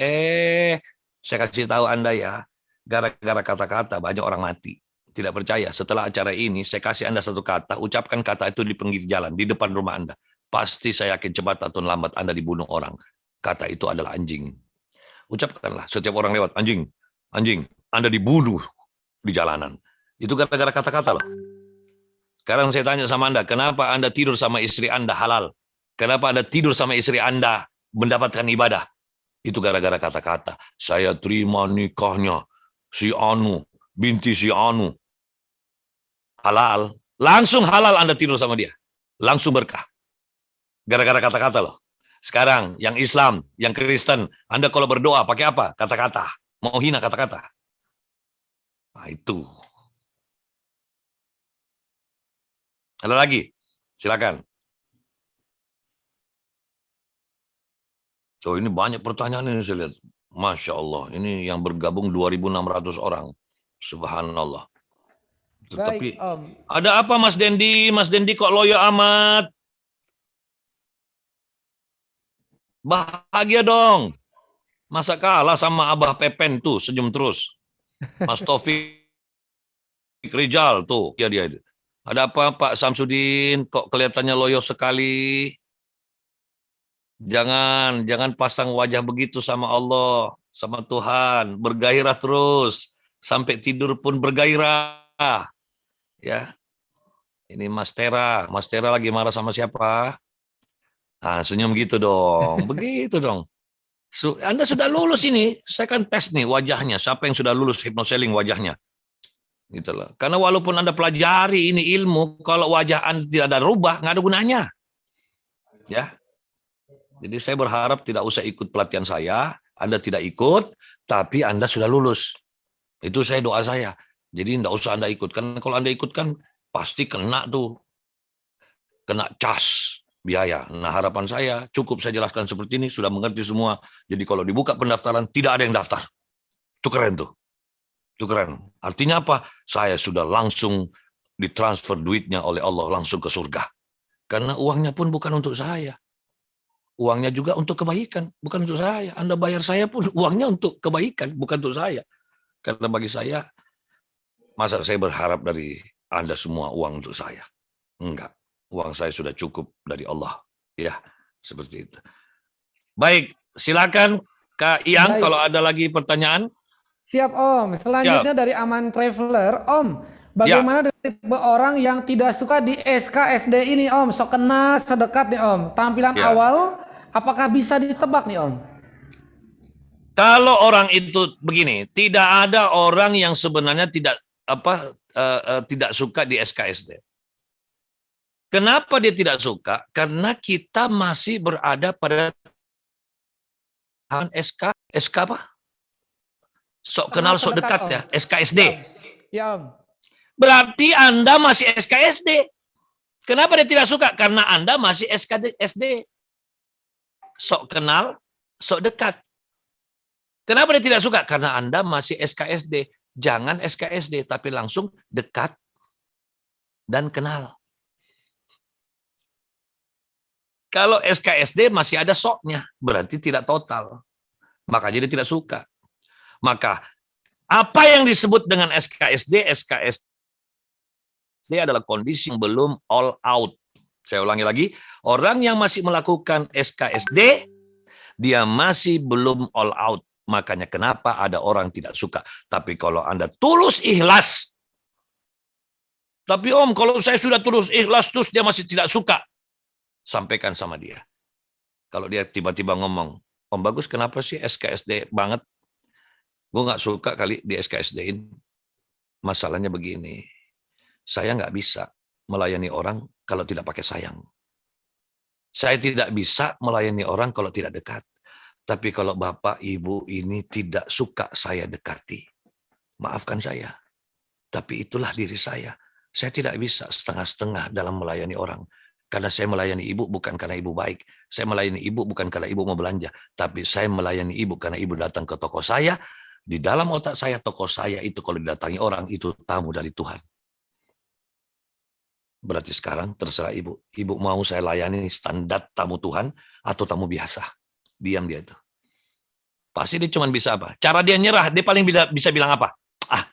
Saya kasih tahu Anda ya, gara-gara kata-kata banyak orang mati. Tidak percaya, setelah acara ini, saya kasih Anda satu kata, ucapkan kata itu di pinggir jalan, di depan rumah Anda. Pasti saya yakin cepat atau lambat Anda dibunuh orang. Kata itu adalah anjing. Ucapkanlah, setiap orang lewat, anjing, Anda dibunuh di jalanan. Itu gara-gara kata-kata loh. Sekarang saya tanya sama Anda, kenapa Anda tidur sama istri Anda halal? Kenapa Anda tidur sama istri Anda mendapatkan ibadah? Itu gara-gara kata-kata. Saya terima nikahnya si Anu, binti si Anu. Halal. Langsung halal Anda tidur sama dia. Langsung berkah. Gara-gara kata-kata loh. Sekarang yang Islam, yang Kristen, Anda kalau berdoa pakai apa? Kata-kata. Mau hina kata-kata. Nah itu. Ada lagi? Silakan. Oh ini banyak pertanyaan ini saya lihat. Masya Allah. Ini yang bergabung 2.600 orang. Subhanallah. Tetapi Baik, Om. ada apa Mas Dendi? Mas Dendi kok loyo amat? Bahagia dong. Masa kalah sama Abah Pepen tuh, senyum terus. Mas Taufik Rijal tuh, ya dia itu. Ada apa Pak Samsudin? Kok kelihatannya loyo sekali? Jangan pasang wajah begitu sama Allah, sama Tuhan. Bergairah terus. Sampai tidur pun bergairah. Ya. Ini Mas Tera lagi marah sama siapa? Nah, senyum gitu dong. Begitu dong. Anda sudah lulus ini. Saya kan tes nih wajahnya. Siapa yang sudah lulus hypnoselling wajahnya? Gitu loh. Karena walaupun Anda pelajari ini ilmu, kalau wajah Anda tidak ada rubah, nggak ada gunanya. Ya. Jadi saya berharap tidak usah ikut pelatihan saya, Anda tidak ikut, tapi Anda sudah lulus. Itu saya doa saya. Jadi tidak usah Anda ikut. Karena kalau Anda ikut kan pasti kena tuh. Kena cas biaya. Nah harapan saya cukup saya jelaskan seperti ini, sudah mengerti semua. Jadi kalau dibuka pendaftaran, tidak ada yang daftar. Itu keren tuh. Itu keren. Artinya apa? Saya sudah langsung ditransfer duitnya oleh Allah langsung ke surga. Karena uangnya pun bukan untuk saya. Uangnya juga untuk kebaikan, bukan untuk saya. Anda bayar saya pun uangnya untuk kebaikan, bukan untuk saya. Karena bagi saya, masa saya berharap dari Anda semua uang untuk saya? Enggak. Uang saya sudah cukup dari Allah. Ya, seperti itu. Baik, silakan Kak Iyang Baik. kalau ada lagi pertanyaan. Siap Om. Selanjutnya dari Aman Traveler. Om, bagaimana dengan tipe orang yang tidak suka di SKSD ini Om? Sok kenal, sedekat nih Om. Tampilan Ya. awal, apakah bisa ditebak nih Om? Kalau orang itu begini, tidak ada orang yang sebenarnya tidak suka di SKSD. Kenapa dia tidak suka? Karena kita masih berada pada SK apa? Sok kenal, sok dekat Om. ya, SKSD. Ya Om. Berarti Anda masih SKSD. Kenapa dia tidak suka? Karena Anda masih SKSD. Sok kenal, sok dekat. Kenapa dia tidak suka? Karena Anda masih SKSD. Jangan SKSD, tapi langsung dekat dan kenal. Kalau SKSD masih ada soknya, berarti tidak total. Makanya dia tidak suka. Maka apa yang disebut dengan SKSD? SKSD adalah kondisi yang belum all out. Saya ulangi lagi, orang yang masih melakukan SKSD, dia masih belum all out. Makanya kenapa ada orang tidak suka. Tapi kalau Anda tulus ikhlas, tapi Om, kalau saya sudah tulus ikhlas, terus dia masih tidak suka, sampaikan sama dia. Kalau dia tiba-tiba ngomong, Om Bagus kenapa sih SKSD banget? Gue nggak suka kali di SKSD-in. Masalahnya begini, saya nggak bisa melayani orang kalau tidak pakai sayang. Saya tidak bisa melayani orang kalau tidak dekat. Tapi kalau Bapak, Ibu ini tidak suka saya dekati, maafkan saya. Tapi itulah diri saya. Saya tidak bisa setengah-setengah dalam melayani orang. Karena saya melayani ibu bukan karena ibu baik. Saya melayani ibu bukan karena ibu mau belanja. Tapi saya melayani ibu karena ibu datang ke toko saya. Di dalam otak saya, toko saya itu kalau didatangi orang, itu tamu dari Tuhan. Berarti sekarang terserah ibu. Ibu mau saya layani standar tamu Tuhan atau tamu biasa. Diam dia itu. Pasti dia cuma bisa apa? Cara dia nyerah, dia paling bisa bilang apa? Ah,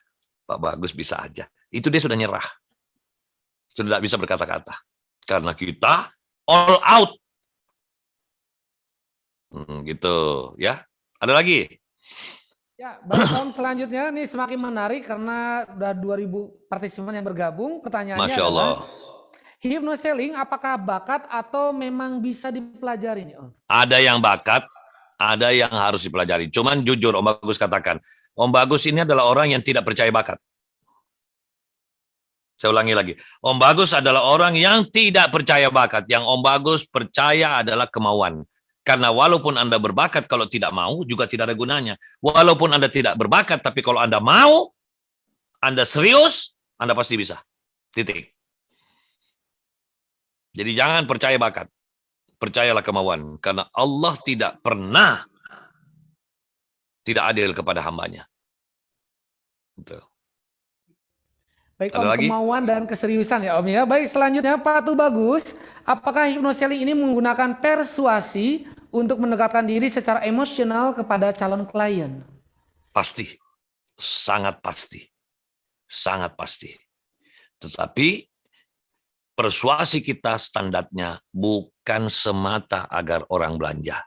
Pak Bagus bisa aja. Itu dia sudah nyerah. Sudah tidak bisa berkata-kata. Karena kita all out. Gitu ya. Ada lagi? Ya, baik Om, selanjutnya nih semakin menarik karena udah 2000 partisipan yang bergabung. Pertanyaannya Masya Allah. adalah, hypnoseling apakah bakat atau memang bisa dipelajari nih Om? Ada yang bakat, ada yang harus dipelajari. Cuman jujur Om Bagus katakan, Om Bagus ini adalah orang yang tidak percaya bakat. Saya ulangi lagi, Om Bagus adalah orang yang tidak percaya bakat. Yang Om Bagus percaya adalah kemauan. Karena walaupun Anda berbakat, kalau tidak mau juga tidak ada gunanya. Walaupun Anda tidak berbakat, tapi kalau Anda mau, Anda serius, Anda pasti bisa. Titik. Jadi jangan percaya bakat. Percayalah kemauan. Karena Allah tidak pernah tidak adil kepada hambanya. Betul. Baik Ada Om, lagi? kemauan dan keseriusan ya Om ya. Baik, selanjutnya Pak Tu Bagus, apakah hypnoseling ini menggunakan persuasi untuk mendekatkan diri secara emosional kepada calon klien? Pasti. Sangat pasti. Sangat pasti. Tetapi persuasi kita standarnya bukan semata agar orang belanja.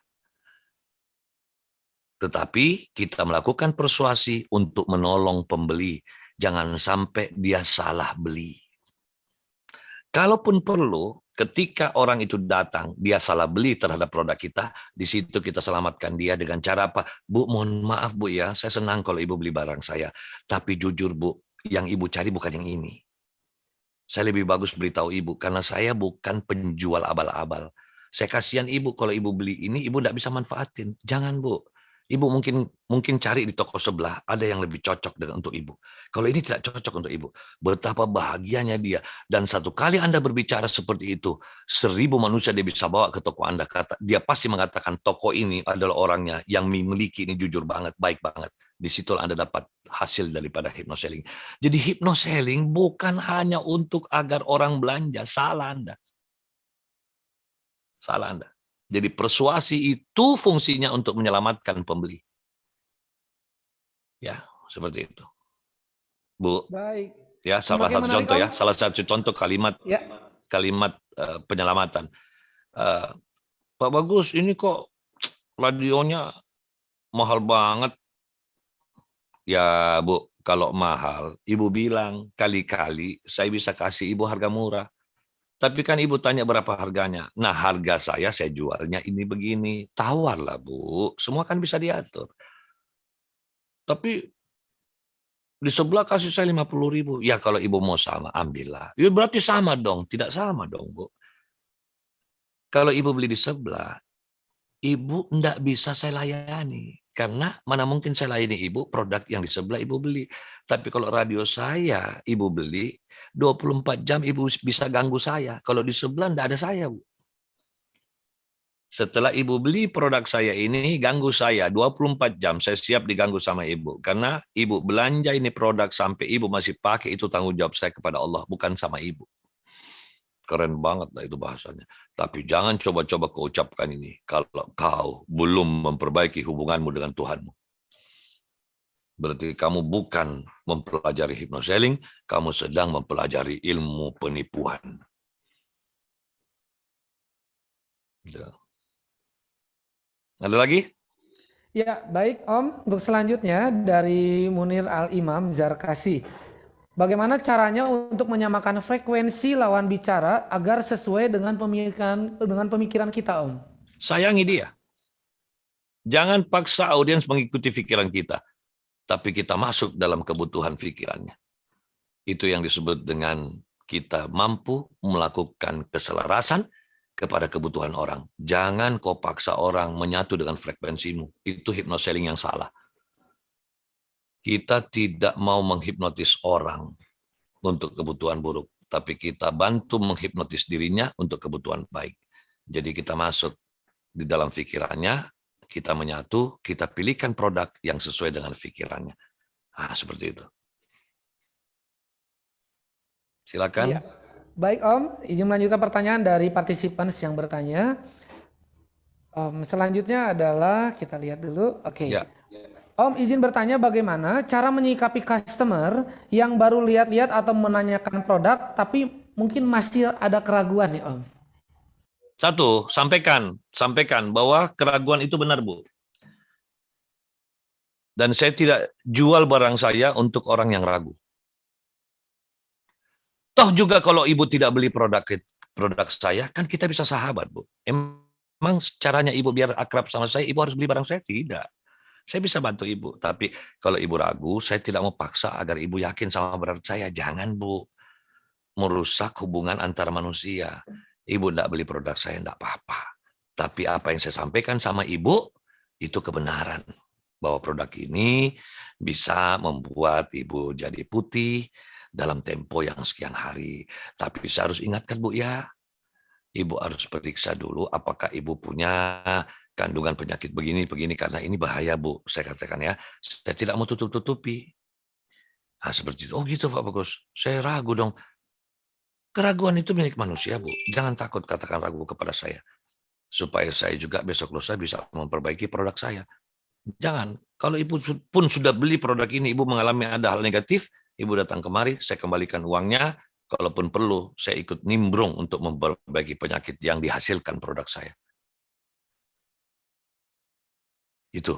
Tetapi kita melakukan persuasi untuk menolong pembeli. Jangan sampai dia salah beli. Kalaupun perlu, ketika orang itu datang, dia salah beli terhadap produk kita, di situ kita selamatkan dia dengan cara apa? Bu, mohon maaf Bu ya, saya senang kalau Ibu beli barang saya. Tapi jujur Bu, yang Ibu cari bukan yang ini. Saya lebih bagus beritahu Ibu, karena saya bukan penjual abal-abal. Saya kasihan Ibu, kalau Ibu beli ini, Ibu tidak bisa manfaatin. Jangan Bu. Ibu mungkin cari di toko sebelah, ada yang lebih cocok untuk Ibu. Kalau ini tidak cocok untuk Ibu, betapa bahagianya dia. Dan satu kali Anda berbicara seperti itu, 1000 manusia dia bisa bawa ke toko Anda. Dia pasti mengatakan toko ini adalah orangnya yang memiliki ini jujur banget, baik banget. Di situ Anda dapat hasil daripada hypnoselling. Jadi hypnoselling bukan hanya untuk agar orang belanja. Salah Anda. Salah Anda. Jadi persuasi itu fungsinya untuk menyelamatkan pembeli. Ya, seperti itu. Bu, Baik. ya salah Semakin satu menarik, contoh Om. ya, salah satu contoh kalimat Ya. penyelamatan. Pak Bagus, ini kok radionya mahal banget. Ya Bu, kalau mahal, Ibu bilang kali-kali saya bisa kasih Ibu harga murah. Tapi kan Ibu tanya berapa harganya. Nah harga saya jualnya ini begini. Tawarlah Bu, semua kan bisa diatur. Tapi di sebelah kasih saya 50.000. Ya kalau Ibu mau sama, ambillah. Ya berarti sama dong. Tidak sama dong Bu. Kalau Ibu beli di sebelah, Ibu enggak bisa saya layani. Karena mana mungkin saya layani Ibu produk yang di sebelah Ibu beli. Tapi kalau radio saya Ibu beli, 24 jam Ibu bisa ganggu saya. Kalau di sebelah enggak ada saya, Bu. Setelah Ibu beli produk saya ini, ganggu saya 24 jam. Saya siap diganggu sama Ibu. Karena Ibu belanja ini produk sampai Ibu masih pakai, itu tanggung jawab saya kepada Allah, bukan sama Ibu. Keren banget lah itu bahasanya. Tapi jangan coba-coba kau ucapkan ini kalau kau belum memperbaiki hubunganmu dengan Tuhanmu. Berarti kamu bukan mempelajari hypnoselling, kamu sedang mempelajari ilmu penipuan. Ada lagi? Ya, baik Om. Untuk selanjutnya dari Munir Al-Imam Zarkasi. Bagaimana caranya untuk menyamakan frekuensi lawan bicara agar sesuai dengan pemikiran kita, Om? Sayangi dia. Jangan paksa audiens mengikuti pikiran kita, tapi kita masuk dalam kebutuhan pikirannya. Itu yang disebut dengan kita mampu melakukan keselarasan kepada kebutuhan orang. Jangan kau paksa orang menyatu dengan frekuensimu. Itu hypnoselling yang salah. Kita tidak mau menghipnotis orang untuk kebutuhan buruk, tapi kita bantu menghipnotis dirinya untuk kebutuhan baik. Jadi kita masuk di dalam pikirannya, kita menyatu, kita pilihkan produk yang sesuai dengan pikirannya. Seperti itu. Silakan. Iya. Baik Om, izin melanjutkan pertanyaan dari partisipan yang bertanya. Selanjutnya adalah kita lihat dulu. Oke. Ya. Om izin bertanya bagaimana cara menyikapi customer yang baru lihat-lihat atau menanyakan produk tapi mungkin masih ada keraguan nih Om. Satu, sampaikan bahwa keraguan itu benar, Bu. Dan saya tidak jual barang saya untuk orang yang ragu. Toh juga kalau Ibu tidak beli produk saya, kan kita bisa sahabat, Bu. Emang caranya Ibu biar akrab sama saya, Ibu harus beli barang saya? Tidak. Saya bisa bantu Ibu, tapi kalau Ibu ragu, saya tidak mau paksa agar Ibu yakin sama produk saya. Jangan, Bu. Merusak hubungan antar manusia. Ibu tidak beli produk saya, tidak apa-apa. Tapi apa yang saya sampaikan sama Ibu, itu kebenaran. Bahwa produk ini bisa membuat Ibu jadi putih dalam tempo yang sekian hari. Tapi saya harus ingatkan, Bu, ya. Ibu harus periksa dulu apakah Ibu punya kandungan penyakit begini, karena ini bahaya, Bu. Saya katakan ya, saya tidak mau tutup-tutupi. Seperti itu. Oh gitu Pak Bagus, saya ragu dong. Keraguan itu milik manusia, Bu. Jangan takut katakan ragu kepada saya. Supaya saya juga besok lusa bisa memperbaiki produk saya. Jangan. Kalau Ibu pun sudah beli produk ini, Ibu mengalami ada hal negatif, Ibu datang kemari, saya kembalikan uangnya. Kalaupun perlu, saya ikut nimbrung untuk memperbaiki penyakit yang dihasilkan produk saya. Itu.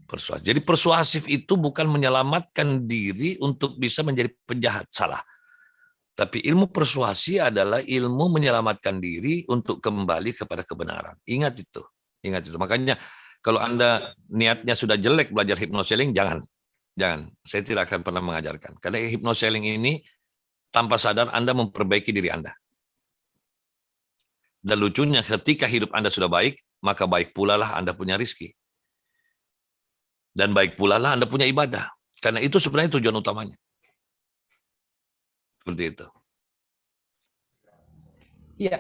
Persuasif. Jadi persuasif itu bukan menyelamatkan diri untuk bisa menjadi penjahat. Salah. Tapi ilmu persuasi adalah ilmu menyelamatkan diri untuk kembali kepada kebenaran. Ingat itu. Ingat itu. Makanya kalau Anda niatnya sudah jelek belajar hypnoselling, jangan. Saya tidak akan pernah mengajarkan. Karena hypnoselling ini tanpa sadar Anda memperbaiki diri Anda. Dan lucunya ketika hidup Anda sudah baik, maka baik pula lah Anda punya rizki. Dan baik pula lah Anda punya ibadah. Karena itu sebenarnya tujuan utamanya. Seperti itu. Iya.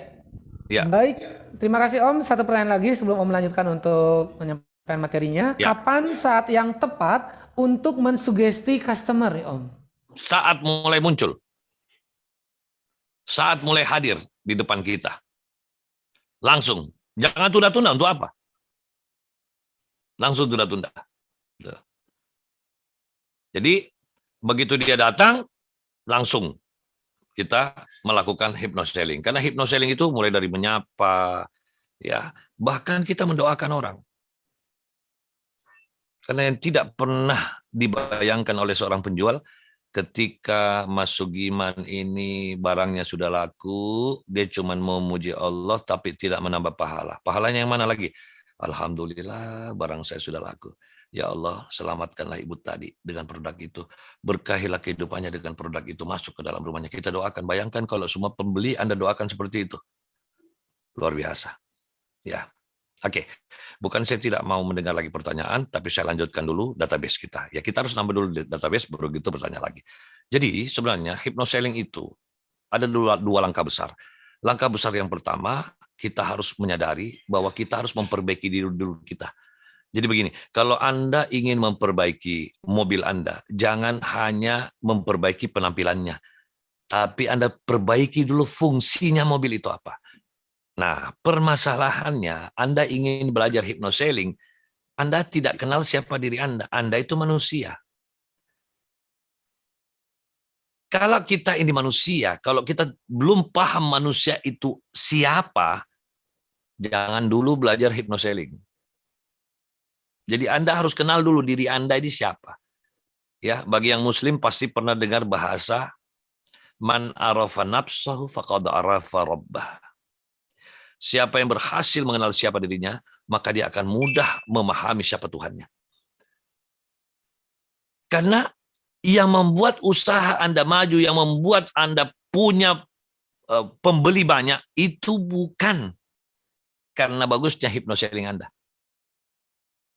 Ya. Baik, terima kasih Om. Satu pertanyaan lagi sebelum Om melanjutkan untuk menyampaikan materinya, Ya. kapan saat yang tepat untuk mensugesti customer ya Om? Saat mulai muncul. Saat mulai hadir di depan kita. Langsung. Jangan tunda-tunda. Untuk apa? Langsung tunda-tunda. Jadi, begitu dia datang, langsung kita melakukan hypnoselling. Karena hypnoselling itu mulai dari menyapa, ya, bahkan kita mendoakan orang. Karena yang tidak pernah dibayangkan oleh seorang penjual, ketika Mas Sugiman ini barangnya sudah laku, dia cuma mau memuji Allah tapi tidak menambah pahala. Pahalanya yang mana lagi? Alhamdulillah barang saya sudah laku. Ya Allah, selamatkanlah ibu tadi dengan produk itu. Berkahilah kehidupannya dengan produk itu masuk ke dalam rumahnya. Kita doakan. Bayangkan kalau semua pembeli Anda doakan seperti itu. Luar biasa. Ya. Oke. Bukan saya tidak mau mendengar lagi pertanyaan, tapi saya lanjutkan dulu database kita. Ya, kita harus nambah dulu database, baru gitu bertanya lagi. Jadi, sebenarnya hypnoselling itu ada dua langkah besar. Langkah besar yang pertama, kita harus menyadari bahwa kita harus memperbaiki diri dulu kita. Jadi begini, kalau Anda ingin memperbaiki mobil Anda, jangan hanya memperbaiki penampilannya, tapi Anda perbaiki dulu fungsinya mobil itu apa. Nah, permasalahannya, Anda ingin belajar hypnoselling, Anda tidak kenal siapa diri Anda. Anda itu manusia. Kalau kita ini manusia, kalau kita belum paham manusia itu siapa, jangan dulu belajar hypnoselling. Jadi Anda harus kenal dulu diri Anda ini siapa. Ya, bagi yang muslim pasti pernah dengar bahasa man arafa nafsahu faqad arafa rabbah. Siapa yang berhasil mengenal siapa dirinya, maka dia akan mudah memahami siapa Tuhannya. Karena yang membuat usaha Anda maju, yang membuat Anda punya pembeli banyak, itu bukan karena bagusnya hypnoselling Anda.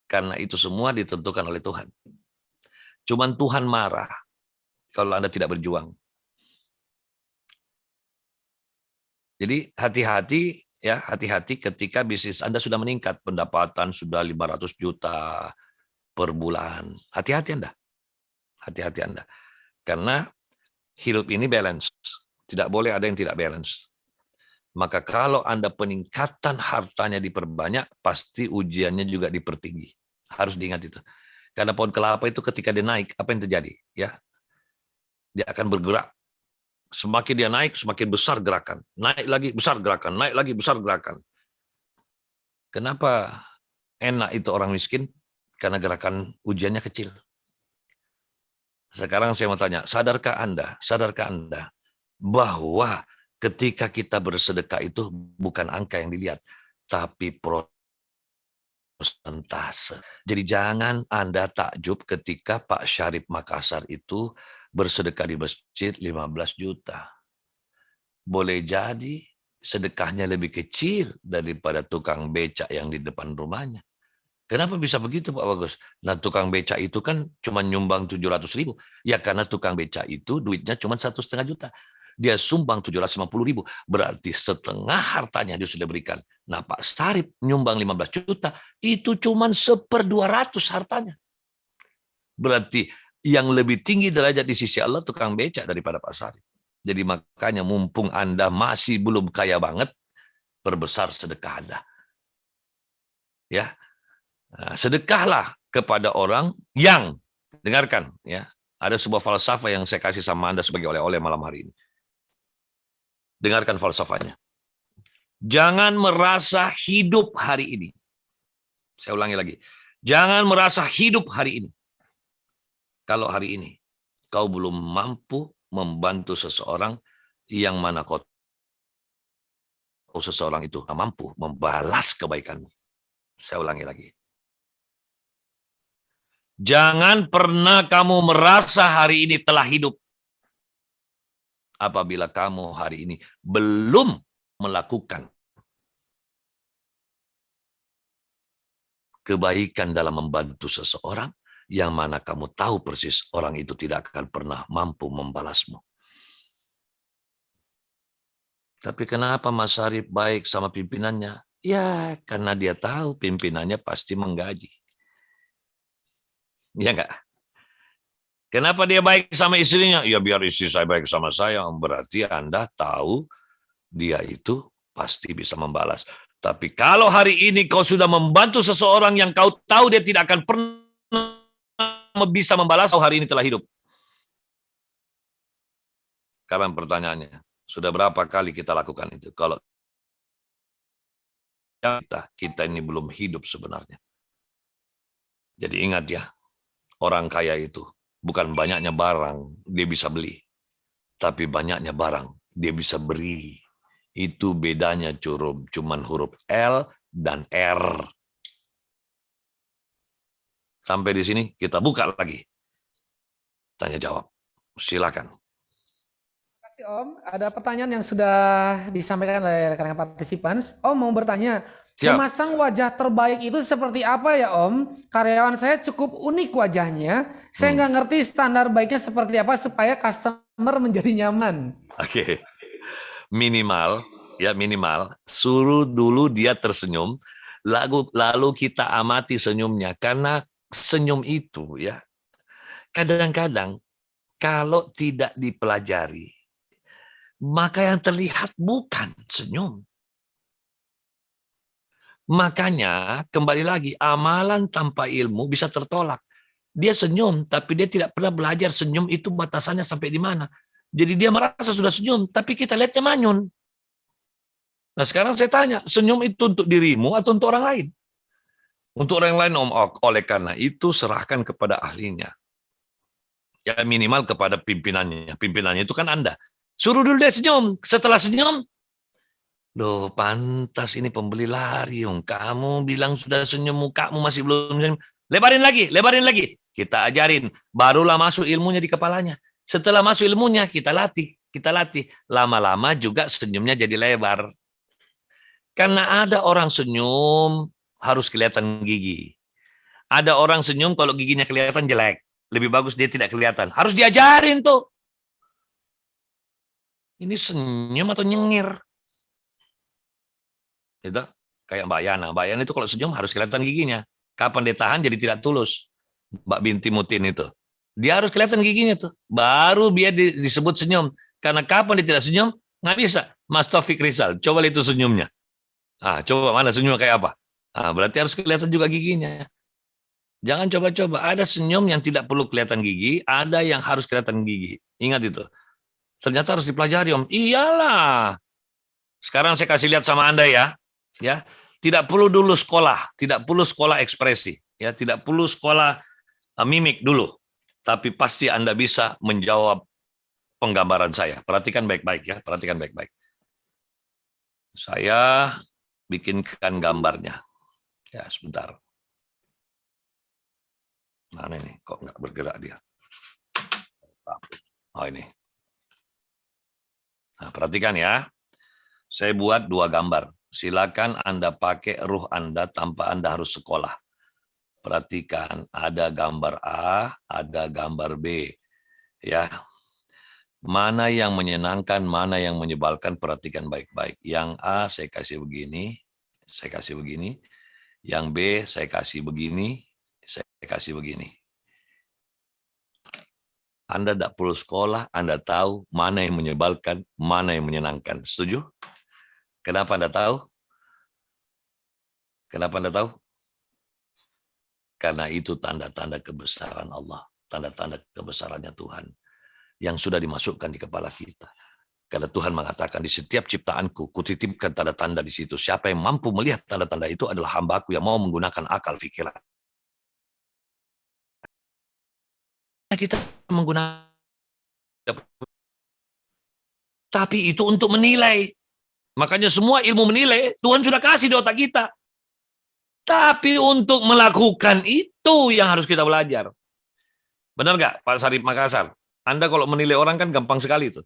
Karena itu semua ditentukan oleh Tuhan. Cuman Tuhan marah kalau Anda tidak berjuang. Jadi hati-hati ya, hati-hati ketika bisnis Anda sudah meningkat, pendapatan sudah 500 juta per bulan. Hati-hati Anda. Hati-hati Anda. Karena hidup ini balance. Tidak boleh ada yang tidak balance. Maka kalau Anda peningkatan hartanya diperbanyak, pasti ujiannya juga dipertinggi. Harus diingat itu. Karena pohon kelapa itu ketika dia naik, apa yang terjadi? Ya, dia akan bergerak. Semakin dia naik, semakin besar gerakan. Naik lagi, besar gerakan. Naik lagi, besar gerakan. Kenapa enak itu orang miskin? Karena gerakan ujiannya kecil. Sekarang saya mau tanya, sadarkah Anda bahwa ketika kita bersedekah itu bukan angka yang dilihat, tapi persentase. Jadi jangan Anda takjub ketika Pak Syarif Makassar itu bersedekah di masjid 15 juta. Boleh jadi sedekahnya lebih kecil daripada tukang becak yang di depan rumahnya. Kenapa bisa begitu Pak Bagus? Nah tukang becak itu kan cuma nyumbang 700.000. Ya karena tukang becak itu duitnya cuma 1,5 juta. Dia sumbang 750.000. Berarti setengah hartanya dia sudah berikan. Nah Pak Syarif nyumbang 15 juta. Itu cuma 1/200 hartanya. Berarti yang lebih tinggi derajat di sisi Allah tukang becak daripada Pak Syarif. Jadi makanya mumpung Anda masih belum kaya banget, perbesar sedekah Anda. Ya. Nah, sedekahlah kepada orang yang, dengarkan ya, ada sebuah falsafah yang saya kasih sama Anda sebagai oleh-oleh malam hari ini. Dengarkan falsafahnya. Jangan merasa hidup hari ini. Saya ulangi lagi. Jangan merasa hidup hari ini. Kalau hari ini kau belum mampu membantu seseorang yang mana kau tahu seseorang itu mampu membalas kebaikanmu. Saya ulangi lagi. Jangan pernah kamu merasa hari ini telah hidup apabila kamu hari ini belum melakukan kebaikan dalam membantu seseorang yang mana kamu tahu persis orang itu tidak akan pernah mampu membalasmu. Tapi kenapa Mas Syarif baik sama pimpinannya? Ya, karena dia tahu pimpinannya pasti menggaji. Ya enggak? Kenapa dia baik sama istrinya? Ya biar istri saya baik sama saya. Berarti Anda tahu dia itu pasti bisa membalas. Tapi kalau hari ini kau sudah membantu seseorang yang kau tahu dia tidak akan pernah bisa membalas, kau hari ini telah hidup. Sekarang pertanyaannya, sudah berapa kali kita lakukan itu? Kalau kita ini belum hidup sebenarnya. Jadi ingat ya, orang kaya itu bukan banyaknya barang dia bisa beli, tapi banyaknya barang dia bisa beri. Itu bedanya cuman huruf L dan R. Sampai di sini kita buka lagi. Tanya jawab. Silakan. Terima kasih Om. Ada pertanyaan yang sudah disampaikan oleh rekan-rekan partisipan. Om mau bertanya, Siap. memasang wajah terbaik itu seperti apa ya Om? Karyawan saya cukup unik wajahnya. Saya nggak ngerti standar baiknya seperti apa supaya customer menjadi nyaman. Oke. Minimal suruh dulu dia tersenyum, lalu kita amati senyumnya, karena senyum itu ya kadang-kadang kalau tidak dipelajari maka yang terlihat bukan senyum. Makanya kembali lagi, amalan tanpa ilmu bisa tertolak. Dia senyum tapi dia tidak pernah belajar senyum itu batasannya sampai di mana. Jadi dia merasa sudah senyum, tapi kita lihatnya manyun. Nah sekarang saya tanya, senyum itu untuk dirimu atau untuk orang lain? Untuk orang lain, oleh karena itu serahkan kepada ahlinya. Ya minimal kepada pimpinannya. Pimpinannya itu kan Anda. Suruh dulu dia senyum. Setelah senyum, loh pantas ini pembeli lari. Kamu bilang sudah senyum, mukamu masih belum senyum. Lebarin lagi. Kita ajarin. Barulah masuk ilmunya di kepalanya. Setelah masuk ilmunya, kita latih. Lama-lama juga senyumnya jadi lebar. Karena ada orang senyum harus kelihatan gigi. Ada orang senyum kalau giginya kelihatan jelek. Lebih bagus dia tidak kelihatan. Harus diajarin tuh. Ini senyum atau nyengir? Itu kayak Mbak Yana. Mbak Yana itu kalau senyum harus kelihatan giginya. Kapan dia tahan jadi tidak tulus. Mbak Binti Mutin itu. Dia harus kelihatan giginya tuh. Baru dia disebut senyum. Karena kapan dia tidak senyum, nggak bisa. Mas Taufik Rizal, coba lihat itu senyumnya. Coba mana senyumnya kayak apa? Berarti harus kelihatan juga giginya. Jangan coba-coba. Ada senyum yang tidak perlu kelihatan gigi, ada yang harus kelihatan gigi. Ingat itu. Ternyata harus dipelajari, Om. Iyalah. Sekarang saya kasih lihat sama Anda ya. Ya, tidak perlu dulu sekolah, tidak perlu sekolah ekspresi, ya, tidak perlu sekolah mimik dulu. Tapi pasti Anda bisa menjawab penggambaran saya. Perhatikan baik-baik ya, perhatikan baik-baik. Saya bikinkan gambarnya. Ya, sebentar. Mana ini? Kok nggak bergerak dia? Oh, ini. Nah, perhatikan ya. Saya buat 2 gambar. Silakan Anda pakai ruh Anda tanpa Anda harus sekolah. Perhatikan, ada gambar A, ada gambar B. Ya. Mana yang menyenangkan, mana yang menyebalkan, perhatikan baik-baik. Yang A saya kasih begini, saya kasih begini. Yang B saya kasih begini, saya kasih begini. Anda tidak perlu sekolah, Anda tahu mana yang menyebalkan, mana yang menyenangkan. Setuju? Kenapa Anda tahu? Kenapa Anda tahu? Karena itu tanda-tanda kebesaran Allah, tanda-tanda kebesarannya Tuhan yang sudah dimasukkan di kepala kita. Karena Tuhan mengatakan di setiap ciptaanku, kutitipkan tanda-tanda di situ. Siapa yang mampu melihat tanda-tanda itu adalah hamba-Ku yang mau menggunakan akal pikiran. Kita menggunakan, tapi itu untuk menilai. Makanya semua ilmu menilai Tuhan sudah kasih di otak kita. Tapi untuk melakukan itu yang harus kita belajar. Benar nggak Pak Sarip Makassar? Anda kalau menilai orang kan gampang sekali itu.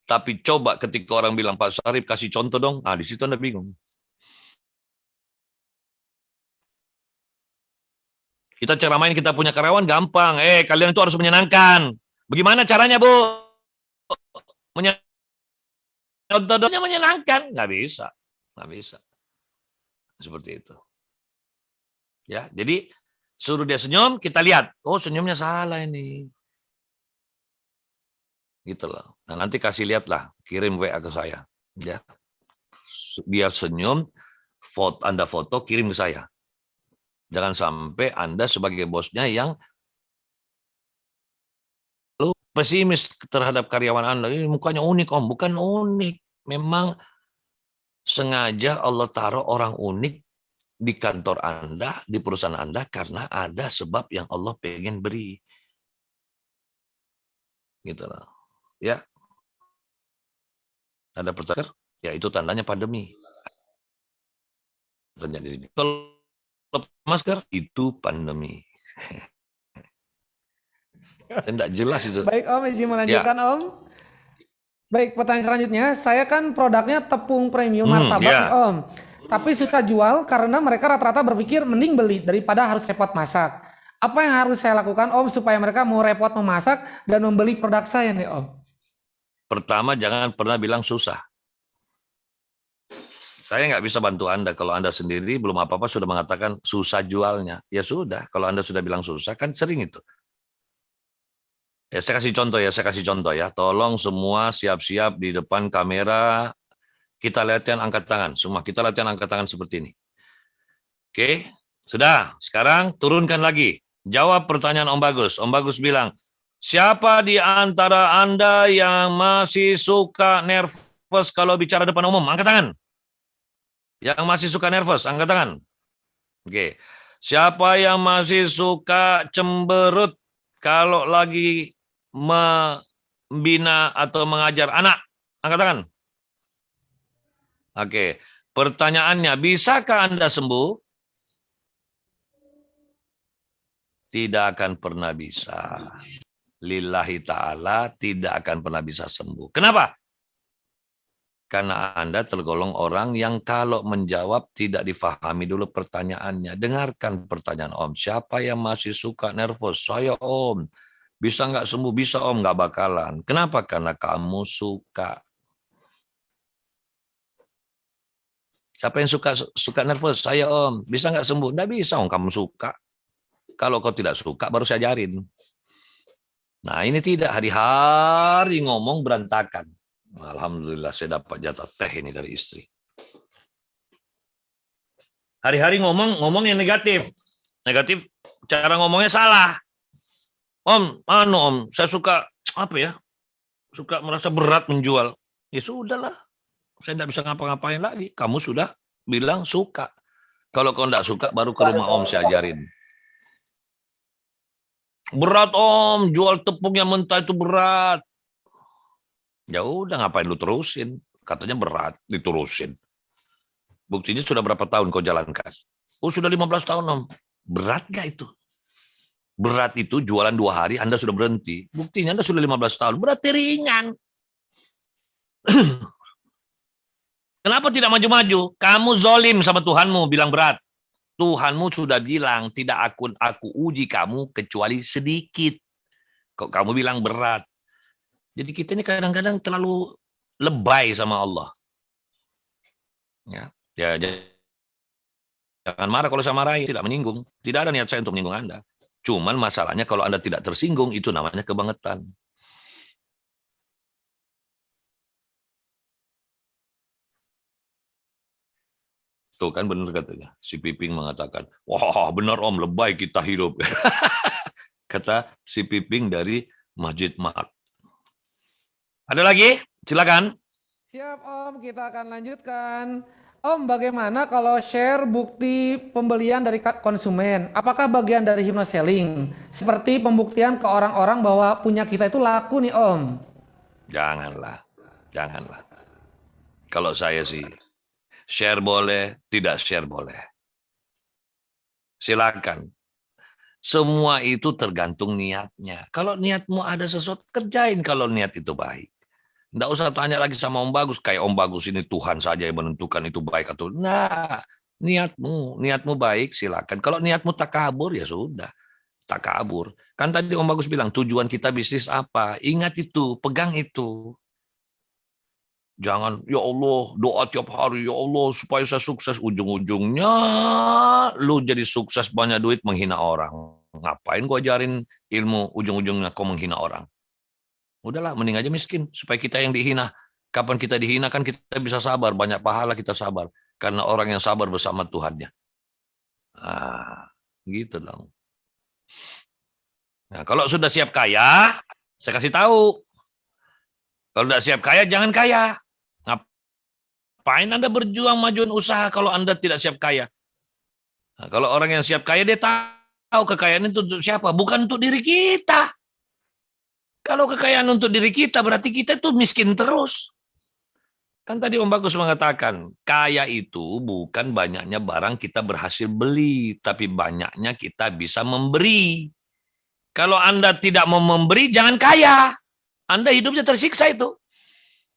Tapi coba ketika orang bilang, Pak Sarip kasih contoh dong. Di situ Anda bingung. Kita ceramain kita punya karyawan gampang. Kalian itu harus menyenangkan. Bagaimana caranya, Bu? Contohnya menyenangkan. Nggak bisa. Seperti itu. Ya, jadi suruh dia senyum, kita lihat. Oh, senyumnya salah ini. Gitu loh. Nah, nanti kasih lihat lah, kirim WA ke saya. Ya. Dia senyum, Anda foto, kirim ke saya. Jangan sampai Anda sebagai bosnya yang pesimis terhadap karyawan Anda. Ini mukanya unik, Om. Bukan unik. Memang sengaja Allah taruh orang unik di kantor Anda, di perusahaan Anda, karena ada sebab yang Allah pengen beri. Gitu loh. Ya. Ada pertanyaan, ya itu tandanya pandemi. Terjadi. Kalau masker, itu pandemi. Tidak jelas itu. Baik Om, izin melanjutkan Om. Baik, pertanyaan selanjutnya, saya kan produknya tepung premium martabak nih Om. Tapi susah jual karena mereka rata-rata berpikir mending beli daripada harus repot masak. Apa yang harus saya lakukan Om supaya mereka mau repot memasak dan membeli produk saya nih Om? Pertama, jangan pernah bilang susah. Saya nggak bisa bantu Anda kalau Anda sendiri belum apa-apa sudah mengatakan susah jualnya. Ya sudah, kalau Anda sudah bilang susah, kan sering itu. Ya, saya kasih contoh ya. Tolong semua siap-siap di depan kamera. Kita latihan angkat tangan. Semua kita latihan angkat tangan seperti ini. Oke, sudah. Sekarang turunkan lagi. Jawab pertanyaan Om Bagus. Om Bagus bilang, siapa di antara Anda yang masih suka nervous kalau bicara depan umum? Angkat tangan. Yang masih suka nervous, angkat tangan. Oke. Siapa yang masih suka cemberut kalau lagi membina atau mengajar anak? Angkat tangan. Oke. Pertanyaannya, bisakah Anda sembuh? Tidak akan pernah bisa. Lillahi ta'ala tidak akan pernah bisa sembuh. Kenapa? Karena Anda tergolong orang yang kalau menjawab tidak difahami dulu pertanyaannya. Dengarkan pertanyaan Om. Siapa yang masih suka nervous? Saya Om. Bisa nggak sembuh? Bisa Om, nggak bakalan. Kenapa? Karena kamu suka. Siapa yang suka nervous? Saya Om. Bisa nggak sembuh? Nggak bisa Om, kamu suka. Kalau kau tidak suka, baru saya ajarin. Nah ini tidak, hari-hari ngomong berantakan. Alhamdulillah saya dapat jatah teh ini dari istri. Hari-hari ngomong yang negatif. Negatif, cara ngomongnya salah. Om, saya suka, suka merasa berat menjual. Ya sudahlah, saya tidak bisa ngapa-ngapain lagi. Kamu sudah bilang suka. Kalau kau tidak suka, baru ke rumah Om saya ajarin. Berat Om, jual tepung yang mentah itu berat. Ya udah ngapain lu terusin? Katanya berat, diterusin. Buktinya sudah berapa tahun kau jalankan? Oh sudah 15 tahun Om. Berat gak itu? Berat itu jualan 2 hari Anda sudah berhenti. Buktinya Anda sudah 15 tahun. Berarti ringan. Kenapa tidak maju-maju? Kamu zolim sama Tuhanmu, bilang berat. Tuhanmu sudah bilang, tidak aku uji kamu kecuali sedikit. Kok kamu bilang berat? Jadi kita ini kadang-kadang terlalu lebay sama Allah. Ya, jangan marah kalau saya marahi, tidak menyinggung. Tidak ada niat saya untuk menyinggung Anda. Cuman masalahnya kalau Anda tidak tersinggung, itu namanya kebangetan. Tuh kan benar katanya. Si Piping mengatakan, wah benar Om, lebay kita hidup. Kata si Piping dari Masjid Ma'at. Ada lagi? Silakan. Siap Om, kita akan lanjutkan. Om, bagaimana kalau share bukti pembelian dari konsumen? Apakah bagian dari hypnoselling? Seperti pembuktian ke orang-orang bahwa punya kita itu laku nih Om. Janganlah. Kalau saya sih, share boleh, tidak share boleh. Silakan. Semua itu tergantung niatnya. Kalau niatmu ada sesuatu, kerjain kalau niat itu baik. Nggak usah tanya lagi sama Om Bagus. Kayak Om Bagus ini Tuhan saja yang menentukan itu baik atau nah. Niatmu baik silakan. Kalau niatmu takabur ya sudah. Takabur. Kan tadi Om Bagus bilang tujuan kita bisnis apa? Ingat itu, pegang itu. Jangan, ya Allah, doa tiap hari, ya Allah, supaya saya sukses. Ujung-ujungnya, lu jadi sukses, banyak duit, menghina orang. Ngapain gua ajarin ilmu, ujung-ujungnya kau menghina orang? Udahlah, mending aja miskin, supaya kita yang dihina. Kapan kita dihina, kan kita bisa sabar, banyak pahala kita sabar. Karena orang yang sabar bersama Tuhannya. Nah, gitu dong. Nah, kalau sudah siap kaya, saya kasih tahu. Kalau tidak siap kaya, jangan kaya. Ngapain Anda berjuang majuin usaha kalau Anda tidak siap kaya? Nah, kalau orang yang siap kaya, dia tahu kekayaan itu untuk siapa? Bukan untuk diri kita. Kalau kekayaan untuk diri kita, berarti kita itu miskin terus. Kan tadi Om Bagus mengatakan, kaya itu bukan banyaknya barang kita berhasil beli, tapi banyaknya kita bisa memberi. Kalau Anda tidak mau memberi, jangan kaya. Anda hidupnya tersiksa itu.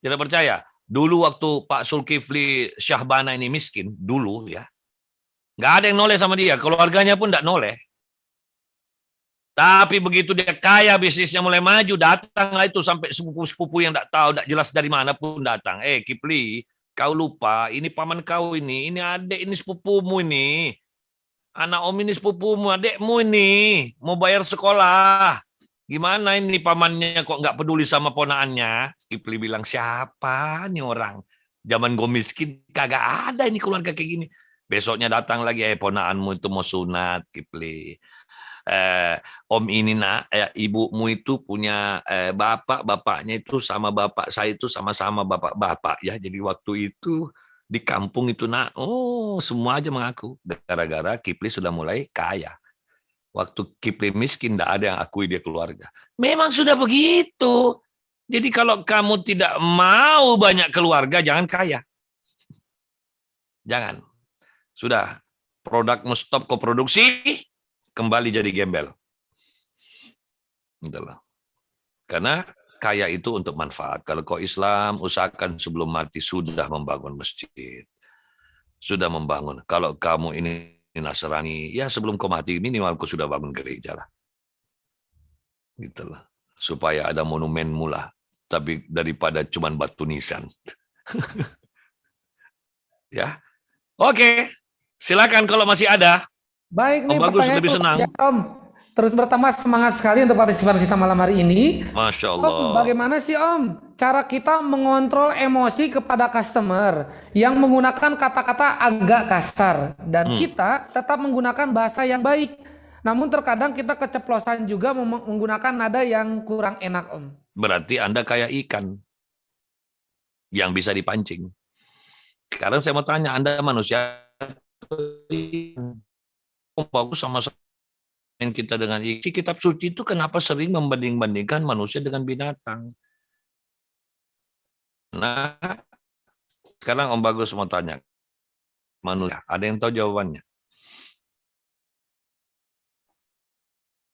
Tidak percaya? Dulu waktu Pak Zulkifli Syahbana ini miskin, dulu ya, nggak ada yang noleh sama dia, keluarganya pun nggak noleh. Tapi begitu dia kaya, bisnisnya mulai maju, datanglah itu sampai sepupu-sepupu yang nggak tahu, nggak jelas dari mana pun datang. Kipli, kau lupa, ini paman kau ini adik, ini sepupumu ini. Anak om ini sepupumu, adekmu ini, mau bayar sekolah. Gimana ini pamannya kok nggak peduli sama ponaannya? Kipli bilang, siapa nih orang? Zaman gue miskin, kagak ada ini keluarga kayak gini. Besoknya datang lagi, ponaanmu itu mau sunat, Kipli. Om ini nak, ibumu itu punya bapaknya itu sama bapak saya itu sama-sama bapak-bapak ya. Jadi waktu itu di kampung itu nak, semua aja mengaku gara-gara Kipli sudah mulai kaya. Waktu Kipli miskin, tidak ada yang akui dia keluarga. Memang sudah begitu. Jadi kalau kamu tidak mau banyak keluarga, jangan kaya. Jangan. Sudah, produkmu stop kau produksi, kembali jadi gembel. Itulah. Karena kaya itu untuk manfaat. Kalau kau Islam, usahakan sebelum mati sudah membangun masjid. Sudah membangun. Kalau kamu ini Nasrani, ya sebelum kau mati minimal kau sudah bangun gereja lah. Gitulah. Supaya ada monumenmu lah. Tapi daripada cuman batu nisan. Ya. Oke. Silakan kalau masih ada. Baik, Om nih Bagus pertanyaan lebih senang. ya, Om. Terus bertambah semangat sekali untuk partisipasi kita malam hari ini. Masya Om, Allah. bagaimana sih Om cara kita mengontrol emosi kepada customer yang menggunakan kata-kata agak kasar dan kita tetap menggunakan bahasa yang baik. Namun terkadang kita keceplosan juga menggunakan nada yang kurang enak, Om. Berarti Anda kayak ikan yang bisa dipancing. Sekarang saya mau tanya, Anda manusia bagus sama kita dengan ikan. Kitab suci itu kenapa sering membanding-bandingkan manusia dengan binatang? Nah, sekarang Om Bagus mau tanya, manusia, ada yang tahu jawabannya?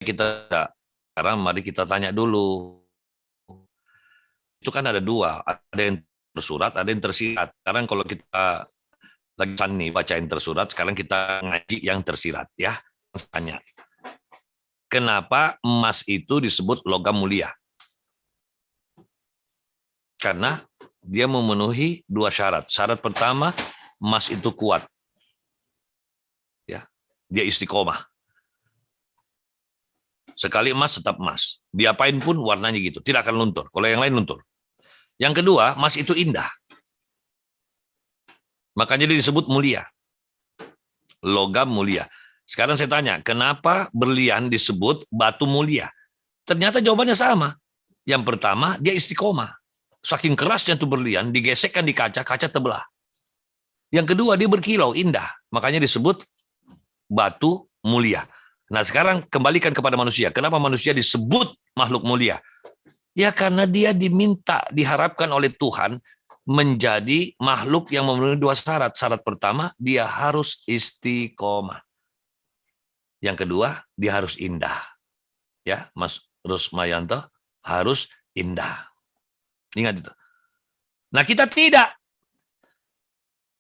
Sekarang mari kita tanya dulu. Itu kan ada dua, ada yang tersurat, ada yang tersirat. Sekarang kalau kita lagi nih bacain tersurat, sekarang kita ngaji yang tersirat ya. Tanya, kenapa emas itu disebut logam mulia? Karena dia memenuhi dua syarat. Syarat pertama, emas itu kuat. Ya, dia istiqomah. Sekali emas tetap emas. Diapain pun warnanya gitu, tidak akan luntur. Kalau yang lain luntur. Yang kedua, emas itu indah. Makanya dia disebut mulia. Logam mulia. Sekarang saya tanya, kenapa berlian disebut batu mulia? Ternyata jawabannya sama. Yang pertama, dia istiqomah. Saking kerasnya tuh berlian, digesekkan di kaca, kaca terbelah. Yang kedua, dia berkilau, indah. Makanya disebut batu mulia. Nah sekarang kembalikan kepada manusia. Kenapa manusia disebut makhluk mulia? Ya karena dia diharapkan oleh Tuhan menjadi makhluk yang memenuhi dua syarat. Syarat pertama, dia harus istiqomah. Yang kedua, dia harus indah. Ya, Mas Rusmayanto, harus indah. Ingat itu. Nah kita tidak.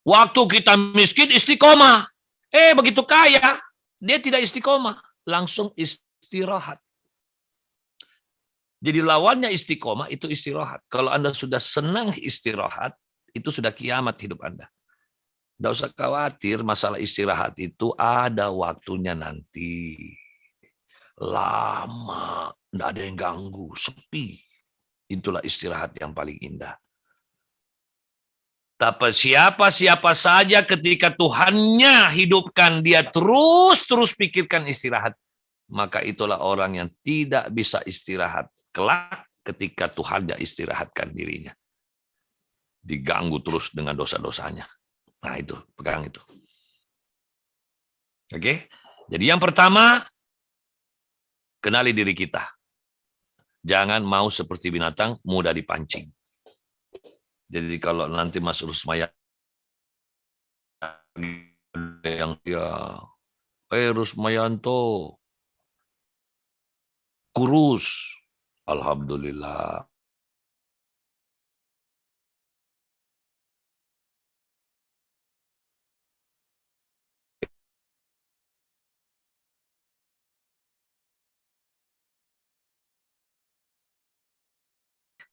Waktu kita miskin istiqomah. Begitu kaya, dia tidak istiqomah. Langsung istirahat. Jadi lawannya istiqomah itu istirahat. Kalau Anda sudah senang istirahat, itu sudah kiamat hidup Anda. Tidak usah khawatir masalah istirahat itu ada waktunya nanti. Lama, tidak ada yang ganggu, sepi. Itulah istirahat yang paling indah. Tapi siapa saja ketika Tuhannya hidupkan, dia terus pikirkan istirahat. Maka itulah orang yang tidak bisa istirahat kelak ketika Tuhan istirahatkan dirinya. Diganggu terus dengan dosa-dosanya. Nah itu, pegang itu. Oke? Jadi yang pertama, kenali diri kita. Jangan mau seperti binatang, mudah dipancing. Jadi kalau nanti Mas Rusmaya yang dia, Rusmayanto, kurus. Alhamdulillah.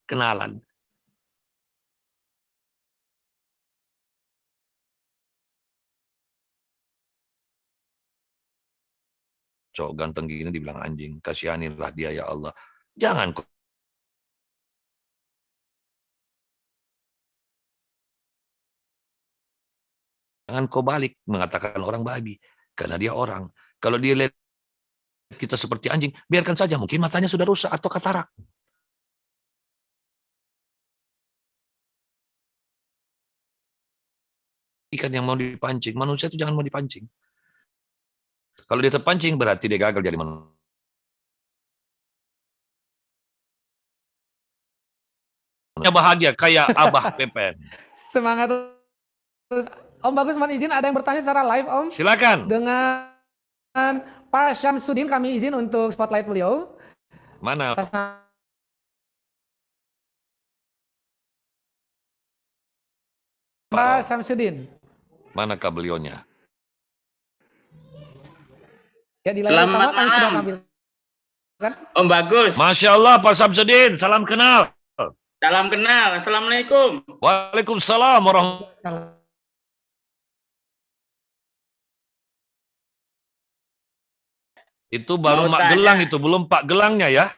Kenalan. Cowok ganteng gini dibilang anjing. Kasihanilah dia ya Allah. Jangan kau balik mengatakan orang babi. Karena dia orang. Kalau dia lihat kita seperti anjing, biarkan saja. Mungkin matanya sudah rusak atau katarak. Ikan yang mau dipancing. Manusia itu jangan mau dipancing. Kalau dia terpancing, berarti dia gagal jadi manusia. Bahagia kayak Abah Pepen. Semangat terus. Om Bagus, mohon izin ada yang bertanya secara live, Om. Silakan. Dengan Pak Syamsuddin kami izin untuk spotlight beliau. Mana? Atas Pak Syamsuddin. Manakah beliaunya? Ya, di layar Selamat utama kami sudah malam. tampilkan. Om Bagus. Masya Allah, Pak Syamsuddin. Salam kenal. Salam kenal. Assalamualaikum. Waalaikumsalam warahmatullahi Salam. Itu baru Mau Mak tanya. Gelang itu, belum Pak Gelangnya ya.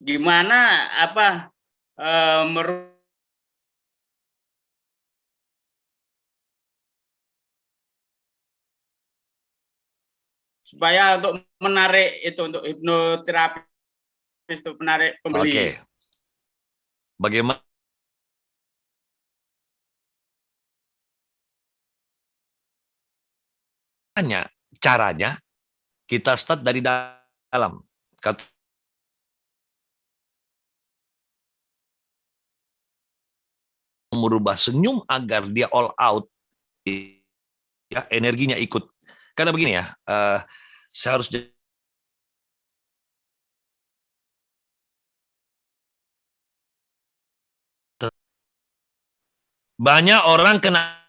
Gimana supaya untuk menarik itu untuk hipnoterapi itu menarik pembeli. Oke. Bagaimana caranya? Kita start dari dalam. Merubah senyum agar dia all out, ya, energinya ikut. Karena begini ya, saya harus banyak orang kena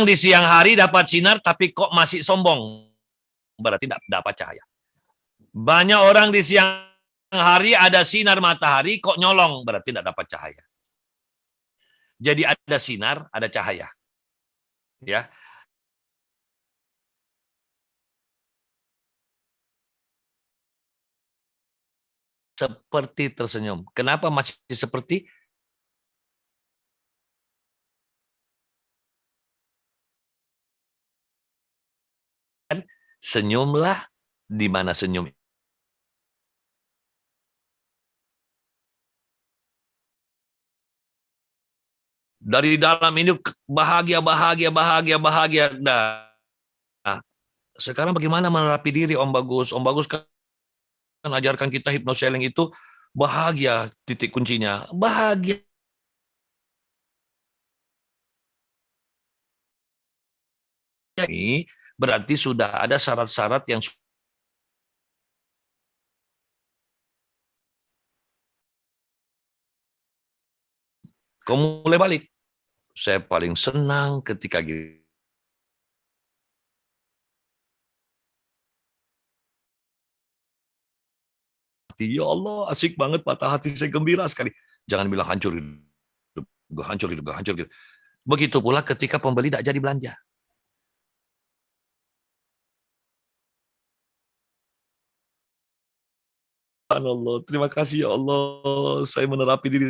di siang hari dapat sinar tapi kok masih sombong, berarti tidak dapat cahaya. Banyak orang di siang hari ada sinar matahari kok nyolong, berarti tidak dapat cahaya. Jadi ada sinar, ada cahaya. Ya. Seperti tersenyum. Kenapa masih seperti? Senyumlah di mana senyum. Dari dalam ini bahagia. Nah, sekarang bagaimana menerapi diri Om Bagus? Om Bagus kan ajarkan kita hypnoselling itu bahagia, titik kuncinya. Bahagia. Ini berarti sudah ada syarat-syarat yang kau mulai balik. Saya paling senang ketika gitu. Ya Allah, asik banget, patah hati saya gembira sekali. Jangan bilang hancur hidup, hancur hidup, hancur hidup. Begitu pula ketika pembeli tidak jadi belanja. Allah, terima kasih ya Allah, saya menerapi diri.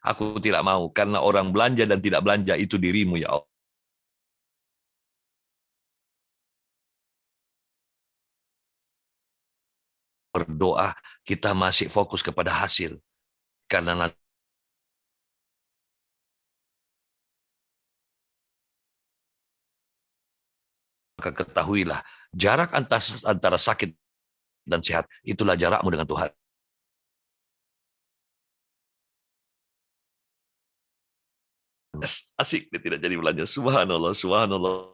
Aku tidak mau karena orang belanja dan tidak belanja itu dirimu ya Allah. Berdoa kita masih fokus kepada hasil karena nanti maka ketahuilah jarak antara sakit dan sehat itulah jarakmu dengan Tuhan. Asik dia tidak jadi belanja. Subhanallah, subhanallah.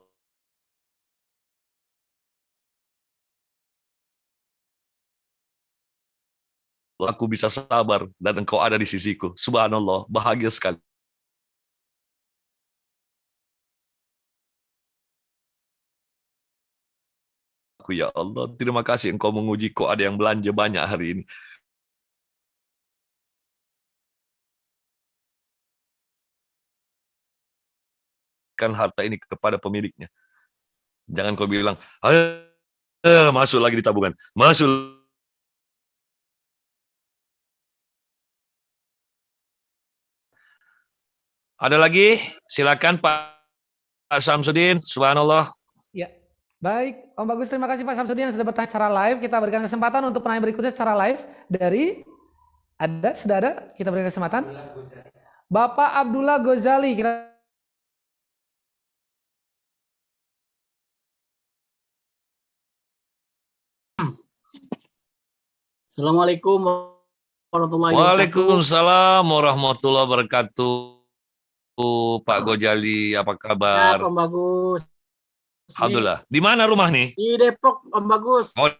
Aku bisa sabar dan engkau ada di sisiku. Subhanallah, bahagia sekali. Aku ya Allah, terima kasih engkau menguji kok ada yang belanja banyak hari ini. Kan harta ini kepada pemiliknya. Jangan kau bilang, ayo, masuk lagi di tabungan. Masuk. Ada lagi? Silakan Pak Samsudin. Subhanallah. Ya, baik. Om Bagus, terima kasih Pak Samsudin yang sudah bertanya secara live. Kita berikan kesempatan untuk penanya berikutnya secara live dari sudah ada? Kita berikan kesempatan. Bapak Abdullah Ghazali. Kita Assalamualaikum warahmatullahi wabarakatuh. Waalaikumsalam warahmatullahi wabarakatuh. Pak Ghazali, apa kabar? Ya, Om Bagus. Alhamdulillah. Di mana rumah nih? Di Depok, Om Bagus. Oh.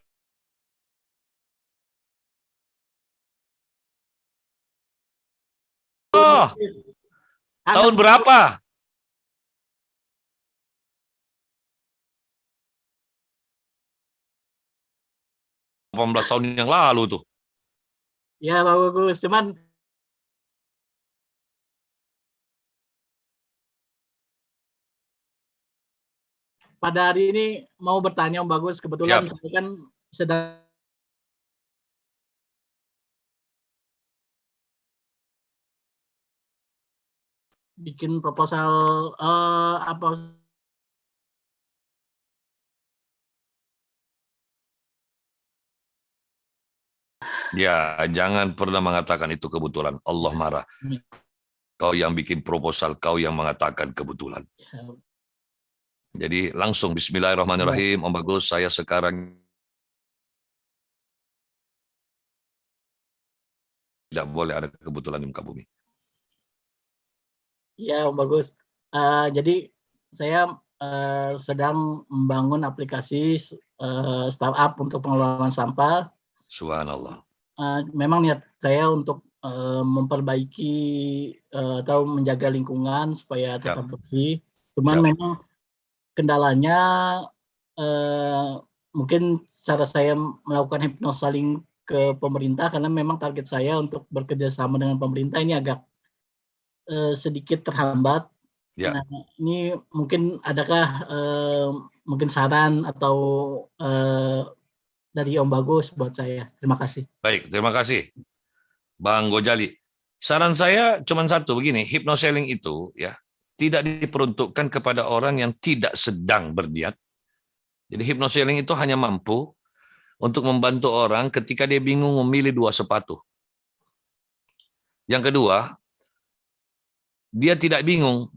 Oh, tahun berapa? Belas tahun yang lalu tuh. Ya, Pak Bagus. Cuman pada hari ini mau bertanya Om Bagus. Kebetulan saya kan sedang bikin proposal apa Ya, jangan pernah mengatakan itu kebetulan. Allah marah. Kau yang bikin proposal, kau yang mengatakan kebetulan. Jadi langsung bismillahirrahmanirrahim. Om Bagus, saya sekarang tidak boleh ada kebetulan di muka bumi. Ya, Om Bagus. Jadi saya sedang membangun aplikasi startup untuk pengelolaan sampah. Subhanallah. Memang niat saya untuk memperbaiki atau menjaga lingkungan supaya tetap bersih. Cuman memang kendalanya mungkin cara saya melakukan hypnosaling ke pemerintah karena memang target saya untuk bekerja sama dengan pemerintah ini agak sedikit terhambat. Ya. Nah, ini mungkin adakah mungkin saran atau dari Om Bagus buat saya. Terima kasih. Baik, terima kasih. Bang Ghazali. Saran saya cuma satu begini, hypnoselling itu ya tidak diperuntukkan kepada orang yang tidak sedang berniat. Jadi hypnoselling itu hanya mampu untuk membantu orang ketika dia bingung memilih dua sepatu. Yang kedua, dia tidak bingung,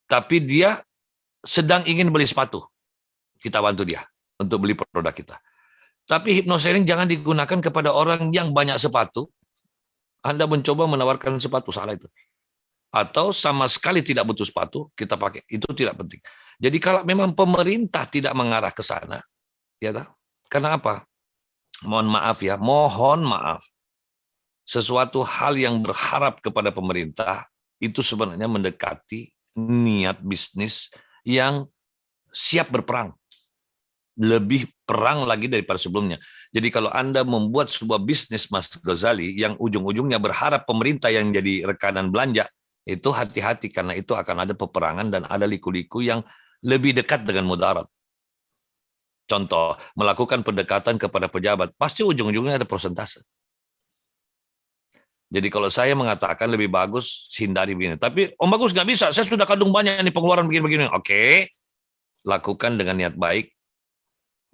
tapi dia sedang ingin beli sepatu. Kita bantu dia untuk beli produk kita. Tapi hypnoselling jangan digunakan kepada orang yang banyak sepatu. Anda mencoba menawarkan sepatu, salah itu. Atau sama sekali tidak butuh sepatu, kita pakai. Itu tidak penting. Jadi kalau memang pemerintah tidak mengarah ke sana, ya, Karena apa? Mohon maaf ya, mohon maaf. Sesuatu hal yang berharap kepada pemerintah itu sebenarnya mendekati niat bisnis yang siap berperang. Lebih perang lagi daripada sebelumnya. Jadi kalau Anda membuat sebuah bisnis, Mas Ghazali, yang ujung-ujungnya berharap pemerintah yang jadi rekanan belanja, itu hati-hati karena itu akan ada peperangan dan ada liku-liku yang lebih dekat dengan mudarat. Contoh, melakukan pendekatan kepada pejabat, pasti ujung-ujungnya ada persentase. Jadi kalau saya mengatakan lebih bagus hindari begini. Tapi Om Bagus nggak bisa, saya sudah kadung banyak nih pengeluaran begini-begini. Oke, lakukan dengan niat baik.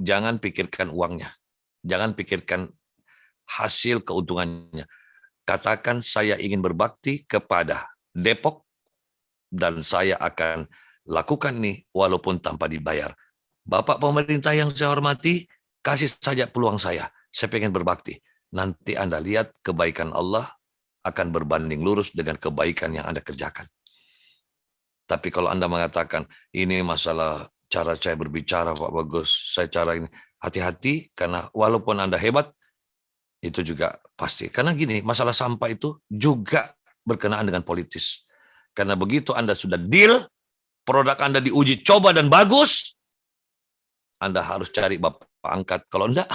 Jangan pikirkan uangnya. Jangan pikirkan hasil keuntungannya. Katakan saya ingin berbakti kepada Depok dan saya akan lakukan nih walaupun tanpa dibayar. Bapak pemerintah yang saya hormati, kasih saja peluang saya. Saya pengen berbakti. Nanti Anda lihat kebaikan Allah akan berbanding lurus dengan kebaikan yang Anda kerjakan. Tapi kalau Anda mengatakan, ini masalah cara saya berbicara, Pak Bagus, saya cara ini, hati-hati, karena walaupun Anda hebat, itu juga pasti. Karena gini, masalah sampah itu juga berkenaan dengan politis. Karena begitu Anda sudah deal, produk Anda diuji coba dan bagus, Anda harus cari bapak angkat. Kalau enggak,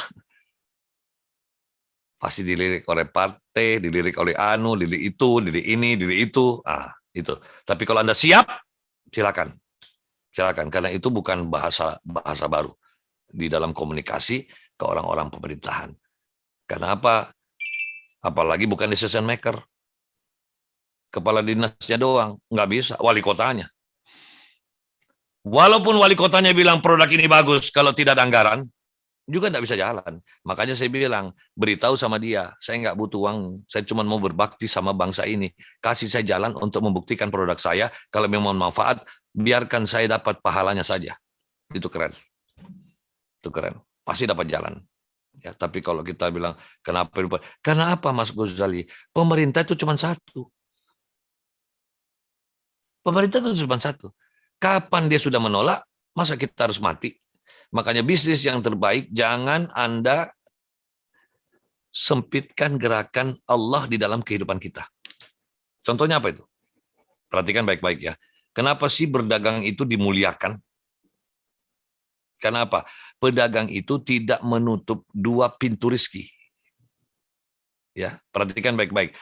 pasti dilirik oleh partai, dilirik oleh dilirik itu, dilirik ini, dilirik itu. Itu. Tapi kalau Anda siap, silakan. Silakan, karena itu bukan bahasa baru di dalam komunikasi ke orang-orang pemerintahan. Karena apa? Apalagi bukan decision maker. Kepala dinasnya doang, nggak bisa, wali kotanya. Walaupun wali kotanya bilang produk ini bagus, kalau tidak ada anggaran, juga nggak bisa jalan. Makanya saya bilang, beritahu sama dia, saya nggak butuh uang, saya cuma mau berbakti sama bangsa ini. Kasih saya jalan untuk membuktikan produk saya, kalau memang manfaat, biarkan saya dapat pahalanya saja. Itu keren. Itu keren. Pasti dapat jalan. Ya, tapi kalau kita bilang, kenapa? Karena apa, Mas Ghazali? Pemerintah itu cuma satu. Pemerintah itu cuma satu. Kapan dia sudah menolak, masa kita harus mati? Makanya bisnis yang terbaik, jangan Anda sempitkan gerakan Allah di dalam kehidupan kita. Contohnya apa itu? Perhatikan baik-baik ya. Kenapa sih berdagang itu dimuliakan? Karena apa? Pedagang itu tidak menutup dua pintu rezeki. Ya, perhatikan baik-baik.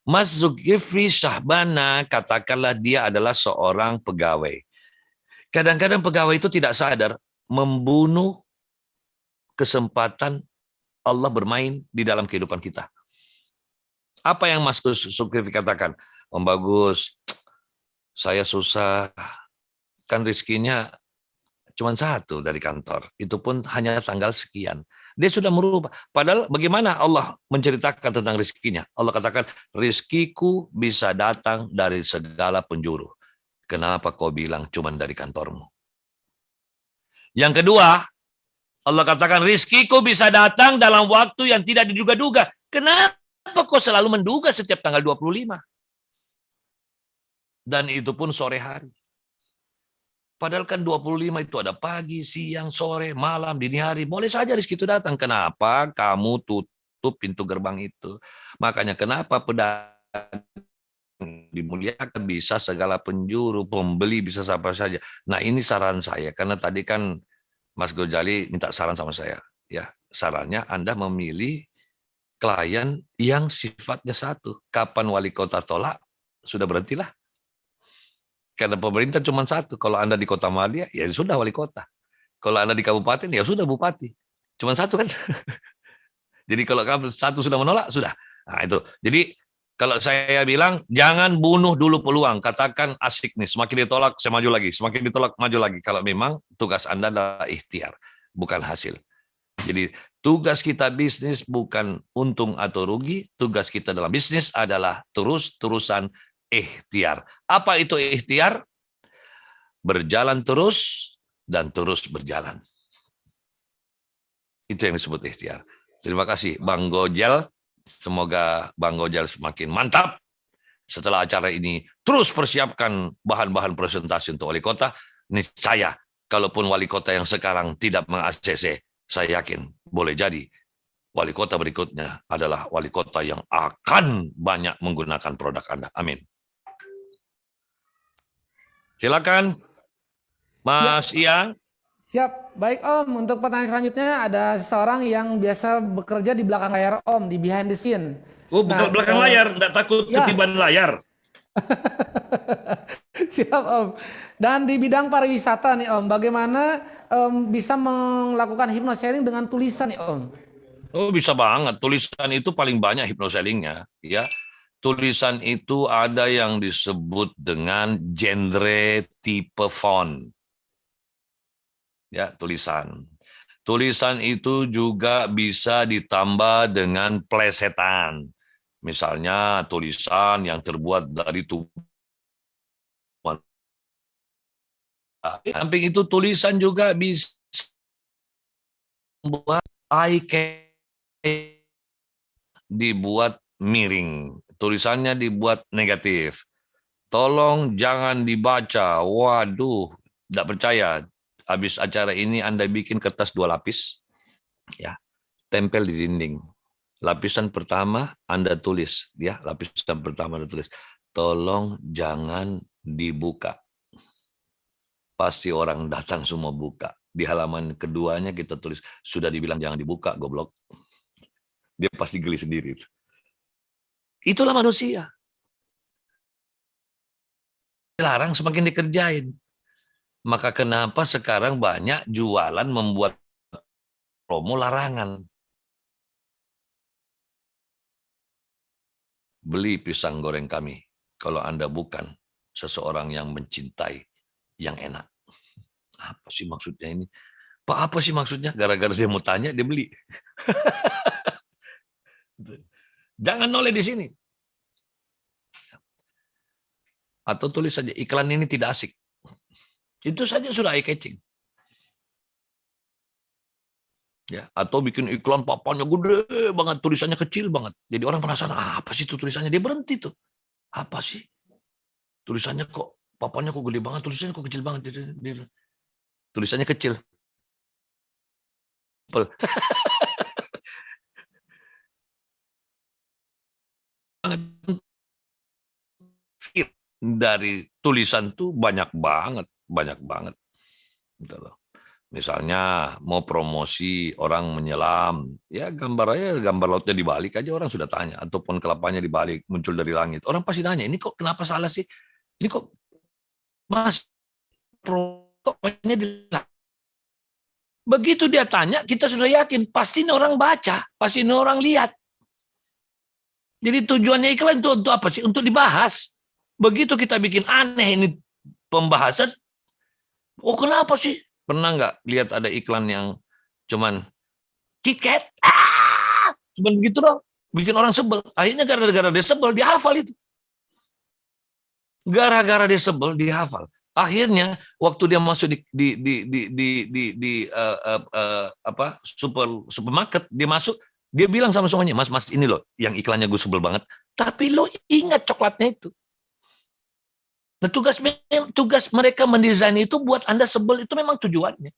Mas Zulkifli Syahbana, katakanlah dia adalah seorang pegawai. Kadang-kadang pegawai itu tidak sadar membunuh kesempatan Allah bermain di dalam kehidupan kita. Apa yang Mas Zulkifli katakan? Om Bagus, saya susah, kan rezekinya cuma satu dari kantor. Itu pun hanya tanggal sekian. Dia sudah merubah. Padahal bagaimana Allah menceritakan tentang rezekinya? Allah katakan, rezekiku bisa datang dari segala penjuru. Kenapa kau bilang cuma dari kantormu? Yang kedua, Allah katakan, rezekiku bisa datang dalam waktu yang tidak diduga-duga. Kenapa kau selalu menduga setiap tanggal 25? Dan itu pun sore hari. Padahal kan 25 itu ada pagi, siang, sore, malam, dini hari. Boleh saja rezeki itu datang. Kenapa kamu tutup pintu gerbang itu? Makanya kenapa pedagang dimuliakan, bisa segala penjuru, pembeli bisa siapa saja. Nah ini saran saya, karena tadi kan Mas Ghazali minta saran sama saya. Ya, sarannya Anda memilih klien yang sifatnya satu. Kapan wali kota tolak, sudah berhentilah. Karena pemerintah cuma satu. Kalau Anda di Kota Madia, ya sudah wali kota. Kalau Anda di kabupaten, ya sudah bupati. Cuma satu kan. Jadi kalau satu sudah menolak, sudah. Nah itu. Jadi kalau saya bilang, jangan bunuh dulu peluang. Katakan asik nih, semakin ditolak, saya maju lagi. Semakin ditolak, maju lagi. Kalau memang tugas Anda adalah ikhtiar, bukan hasil. Jadi tugas kita bisnis bukan untung atau rugi. Tugas kita dalam bisnis adalah terus-terusan ikhtiar. Apa itu ikhtiar? Berjalan terus dan terus berjalan. Itu yang disebut ikhtiar. Terima kasih Bang Gojal. Semoga Bang Gojal semakin mantap. Setelah acara ini terus persiapkan bahan-bahan presentasi untuk wali kota. Niscaya kalaupun wali kota yang sekarang tidak meng-ACC, saya yakin boleh jadi wali kota berikutnya adalah wali kota yang akan banyak menggunakan produk Anda. Amin. Silakan, Mas Iya. Siap, baik Om. Untuk pertanyaan selanjutnya ada seseorang yang biasa bekerja di belakang layar Om, di behind the scene. Oh, bukan belakang layar, enggak takut ya. ketiban layar. Siap Om. Dan di bidang pariwisata nih Om, bagaimana bisa melakukan hypnosharing dengan tulisan nih Om? Oh, bisa banget. Tulisan itu paling banyak hypnosellingnya, ya. Tulisan itu ada yang disebut dengan genre type font. Ya, tulisan. Tulisan itu juga bisa ditambah dengan plesetan. Misalnya tulisan yang terbuat dari tumbuhan. Samping itu tulisan juga bisa membuat dibuat miring. Tulisannya dibuat negatif. Tolong jangan dibaca. Waduh, tidak percaya. Habis acara ini Anda bikin kertas 2 lapis, ya, tempel di dinding. Lapisan pertama Anda tulis, ya, lapisan pertama Anda tulis. Tolong jangan dibuka. Pasti orang datang semua buka. Di halaman keduanya kita tulis, sudah dibilang jangan dibuka, goblok. Dia pasti geli sendiri. Itulah manusia. Larang semakin dikerjain. Maka kenapa sekarang banyak jualan membuat promo larangan. Beli pisang goreng kami kalau Anda bukan seseorang yang mencintai yang enak. Apa sih maksudnya ini? Pak, apa sih maksudnya? Gara-gara dia mau tanya, dia beli. Jangan noleh di sini. Atau tulis saja, iklan ini tidak asik. Itu saja sudah eye-catching. Ya, atau bikin iklan papannya gede banget, tulisannya kecil banget. Jadi orang penasaran, apa sih itu tulisannya? Dia berhenti tuh. Apa sih? Tulisannya kok, papannya kok gede banget, tulisannya kok kecil banget. Tulisannya kecil. Dari tulisan tuh banyak banget. Gitu loh. Misalnya mau promosi orang menyelam, ya gambarnya gambar lautnya dibalik aja orang sudah tanya, ataupun kelapanya dibalik muncul dari langit. Orang pasti nanya, ini kok kenapa salah sih? Ini kok Mas pokoknya begitu dia tanya, kita sudah yakin pasti ini orang baca, pasti ini orang lihat. Jadi tujuannya iklan itu untuk apa sih? Untuk dibahas. Begitu kita bikin aneh ini pembahasan, oh kenapa sih? Pernah nggak lihat ada iklan yang cuman KitKat? Cuman begitu dong, bikin orang sebel. Akhirnya gara-gara dia sebel, dia hafal itu. Gara-gara dia sebel, dia hafal. Akhirnya waktu dia masuk di supermarket, dia masuk, dia bilang sama semuanya, Mas ini loh, yang iklannya gue sebel banget. Tapi lo ingat coklatnya itu. Nah, tugas mereka mendesain itu buat Anda sebel, itu memang tujuannya.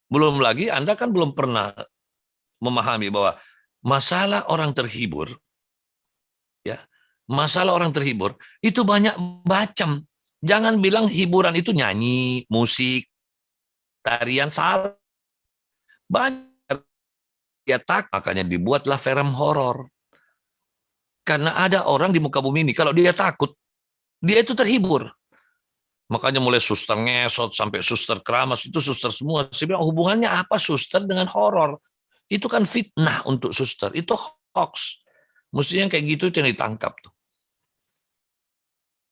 Belum lagi Anda kan belum pernah memahami bahwa masalah orang terhibur, ya, masalah orang terhibur itu banyak macam. Jangan bilang hiburan itu nyanyi, musik, tarian, salah. Banyak dia makanya dibuatlah film horor. Karena ada orang di muka bumi ini kalau dia takut, dia itu terhibur. Makanya mulai suster ngesot sampai suster keramas, itu suster semua. Saya bilang, hubungannya apa suster dengan horor? Itu kan fitnah untuk suster. Itu hoax. Mestinya kayak gitu yang ditangkap tuh.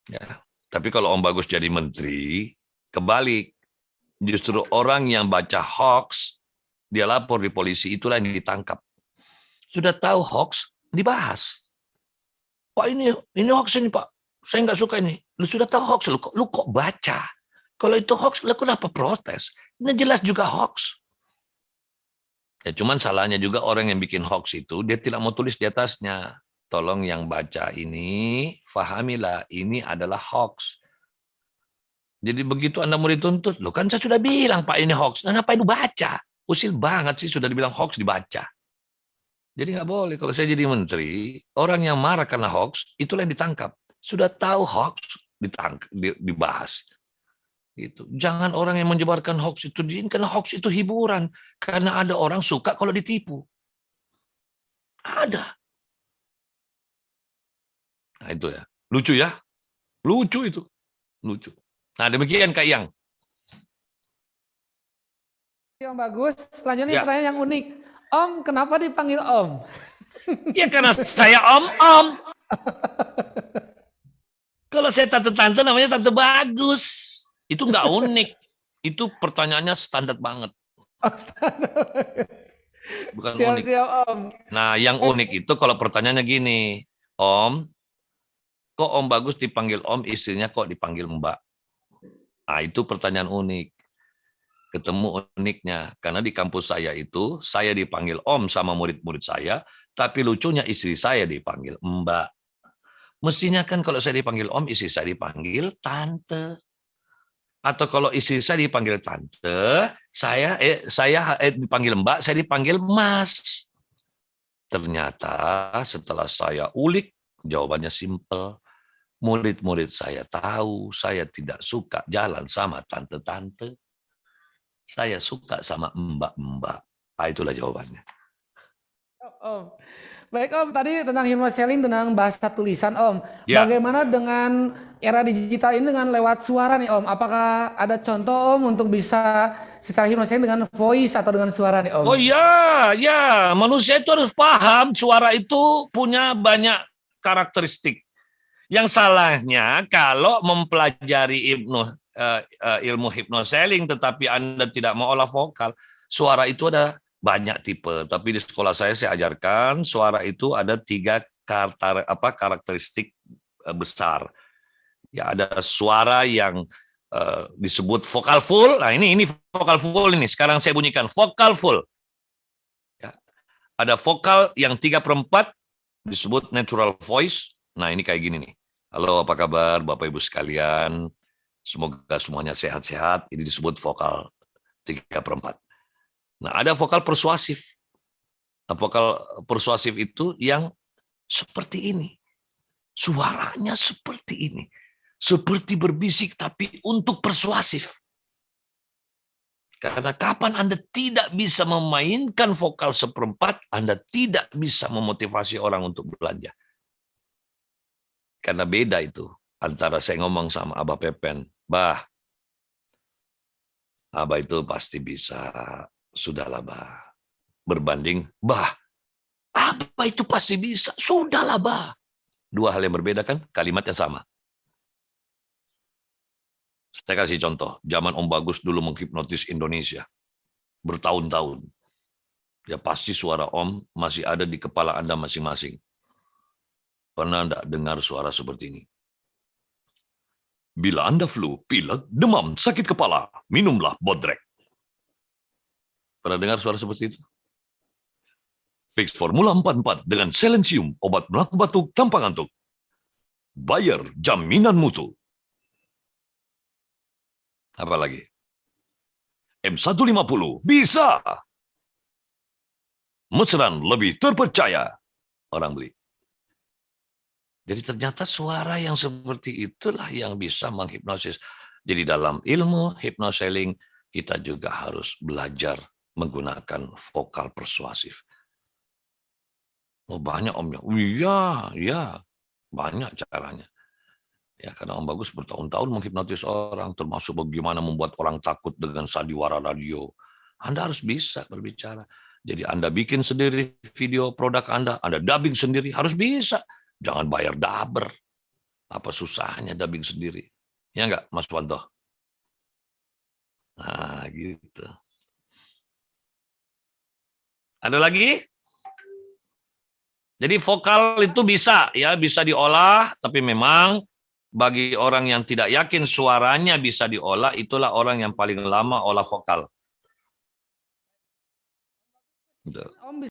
Ya. Tapi kalau Om Bagus jadi menteri, kebalik. Justru orang yang baca hoax, dia lapor di polisi, itulah yang ditangkap. Sudah tahu hoax, dibahas. Pak ini hoax ini Pak. Saya nggak suka ini. Lu sudah tahu hoax, lu kok baca? Kalau itu hoax, lu kenapa protes? Ini jelas juga hoax. Ya cuman salahnya juga orang yang bikin hoax itu, dia tidak mau tulis di atasnya. Tolong yang baca ini, fahamilah, ini adalah hoax. Jadi begitu Anda mau dituntut, lo kan saya sudah bilang Pak ini hoax, nah, ngapain lu baca? Usil banget sih, sudah dibilang hoax dibaca. Jadi nggak boleh. Kalau saya jadi menteri, orang yang marah karena hoax, itulah yang ditangkap. Sudah tahu hoax, ditangkap, dibahas. Gitu. Jangan orang yang menyebarkan hoax itu karena hoax itu hiburan. Karena ada orang suka kalau ditipu. Ada. Nah itu ya. Lucu ya. Lucu itu. Lucu. Nah demikian Kak Yang. Om Bagus, selanjutnya Ya. pertanyaan yang unik. Om, kenapa dipanggil Om? Ya karena saya om-om. Kalau saya tante-tante namanya Tante Bagus. Itu nggak unik. Itu pertanyaannya standar banget. Bukan unik. Siap-siap Om. Nah yang unik itu kalau pertanyaannya gini. Om, kok Om Bagus dipanggil Om, istrinya kok dipanggil Mbak? Nah itu pertanyaan unik. Ketemu uniknya. Karena di kampus saya itu, saya dipanggil Om sama murid-murid saya, tapi lucunya istri saya dipanggil Mbak. Mestinya kan kalau saya dipanggil Om, istri saya dipanggil Tante. Atau kalau istri saya dipanggil Tante, saya dipanggil Mbak, saya dipanggil Mas. Ternyata setelah saya ulik, jawabannya simpel. Murid-murid saya tahu saya tidak suka jalan sama tante-tante. Saya suka sama mbak-mbak. Nah, itulah jawabannya. Om. Baik Om, tadi tentang hipnoselling tentang bahasa tulisan Om. Ya. Bagaimana dengan era digital ini dengan lewat suara nih Om? Apakah ada contoh Om untuk bisa secara hipnoselling dengan voice atau dengan suara nih Om? Oh ya, ya. Manusia itu harus paham suara itu punya banyak karakteristik. Yang salahnya kalau mempelajari ilmu hipnoselling tetapi Anda tidak mau olah vokal, suara itu ada banyak tipe. Tapi di sekolah saya ajarkan suara itu ada 3 karakteristik besar. Ya ada suara yang disebut vokal full. Nah ini vokal full ini. Sekarang saya bunyikan vokal full. Ya. Ada vokal yang 3/4 disebut natural voice. Nah ini kayak gini nih. Halo apa kabar Bapak Ibu sekalian. Semoga semuanya sehat-sehat. Ini disebut vokal 3/4. Nah, ada vokal persuasif. Nah, vokal persuasif itu yang seperti ini. Suaranya seperti ini. Seperti berbisik tapi untuk persuasif. Karena kapan Anda tidak bisa memainkan vokal 1/4, Anda tidak bisa memotivasi orang untuk belanja. Karena beda itu. Antara saya ngomong sama Abah Pepen, Bah, Abah itu pasti bisa. Sudahlah, Bah. Berbanding, Bah, Abah itu pasti bisa. Sudahlah, Bah. 2 hal yang berbeda kan? Kalimat yang sama. Saya kasih contoh. Zaman Om Bagus dulu menghipnotis Indonesia. Bertahun-tahun. Ya pasti suara Om masih ada di kepala Anda masing-masing. Pernah enggak dengar suara seperti ini? Bila Anda flu, pilek, demam, sakit kepala, minumlah Bodrek. Pernah dengar suara seperti itu? Fix Formula 44 dengan Silensium, obat melak batuk tanpa ngantuk. Bayer, jaminan mutu. Apa lagi? M150, bisa. Mesran lebih terpercaya. Orang beli. Jadi ternyata suara yang seperti itulah yang bisa menghipnosis. Jadi dalam ilmu hipnoselling kita juga harus belajar menggunakan vokal persuasif. Oh banyak Om ya. Iya, iya. Banyak caranya. Ya karena Om Bagus bertahun-tahun menghipnotis orang, termasuk bagaimana membuat orang takut dengan sandiwara radio. Anda harus bisa berbicara. Jadi Anda bikin sendiri video produk Anda dubbing sendiri, harus bisa. Jangan bayar daber. Apa susahnya dubbing sendiri? Ya enggak, Mas Wanto? Nah, gitu. Ada lagi? Jadi vokal itu bisa, ya, bisa diolah, tapi memang bagi orang yang tidak yakin suaranya bisa diolah, itulah orang yang paling lama olah vokal. Gitu. Om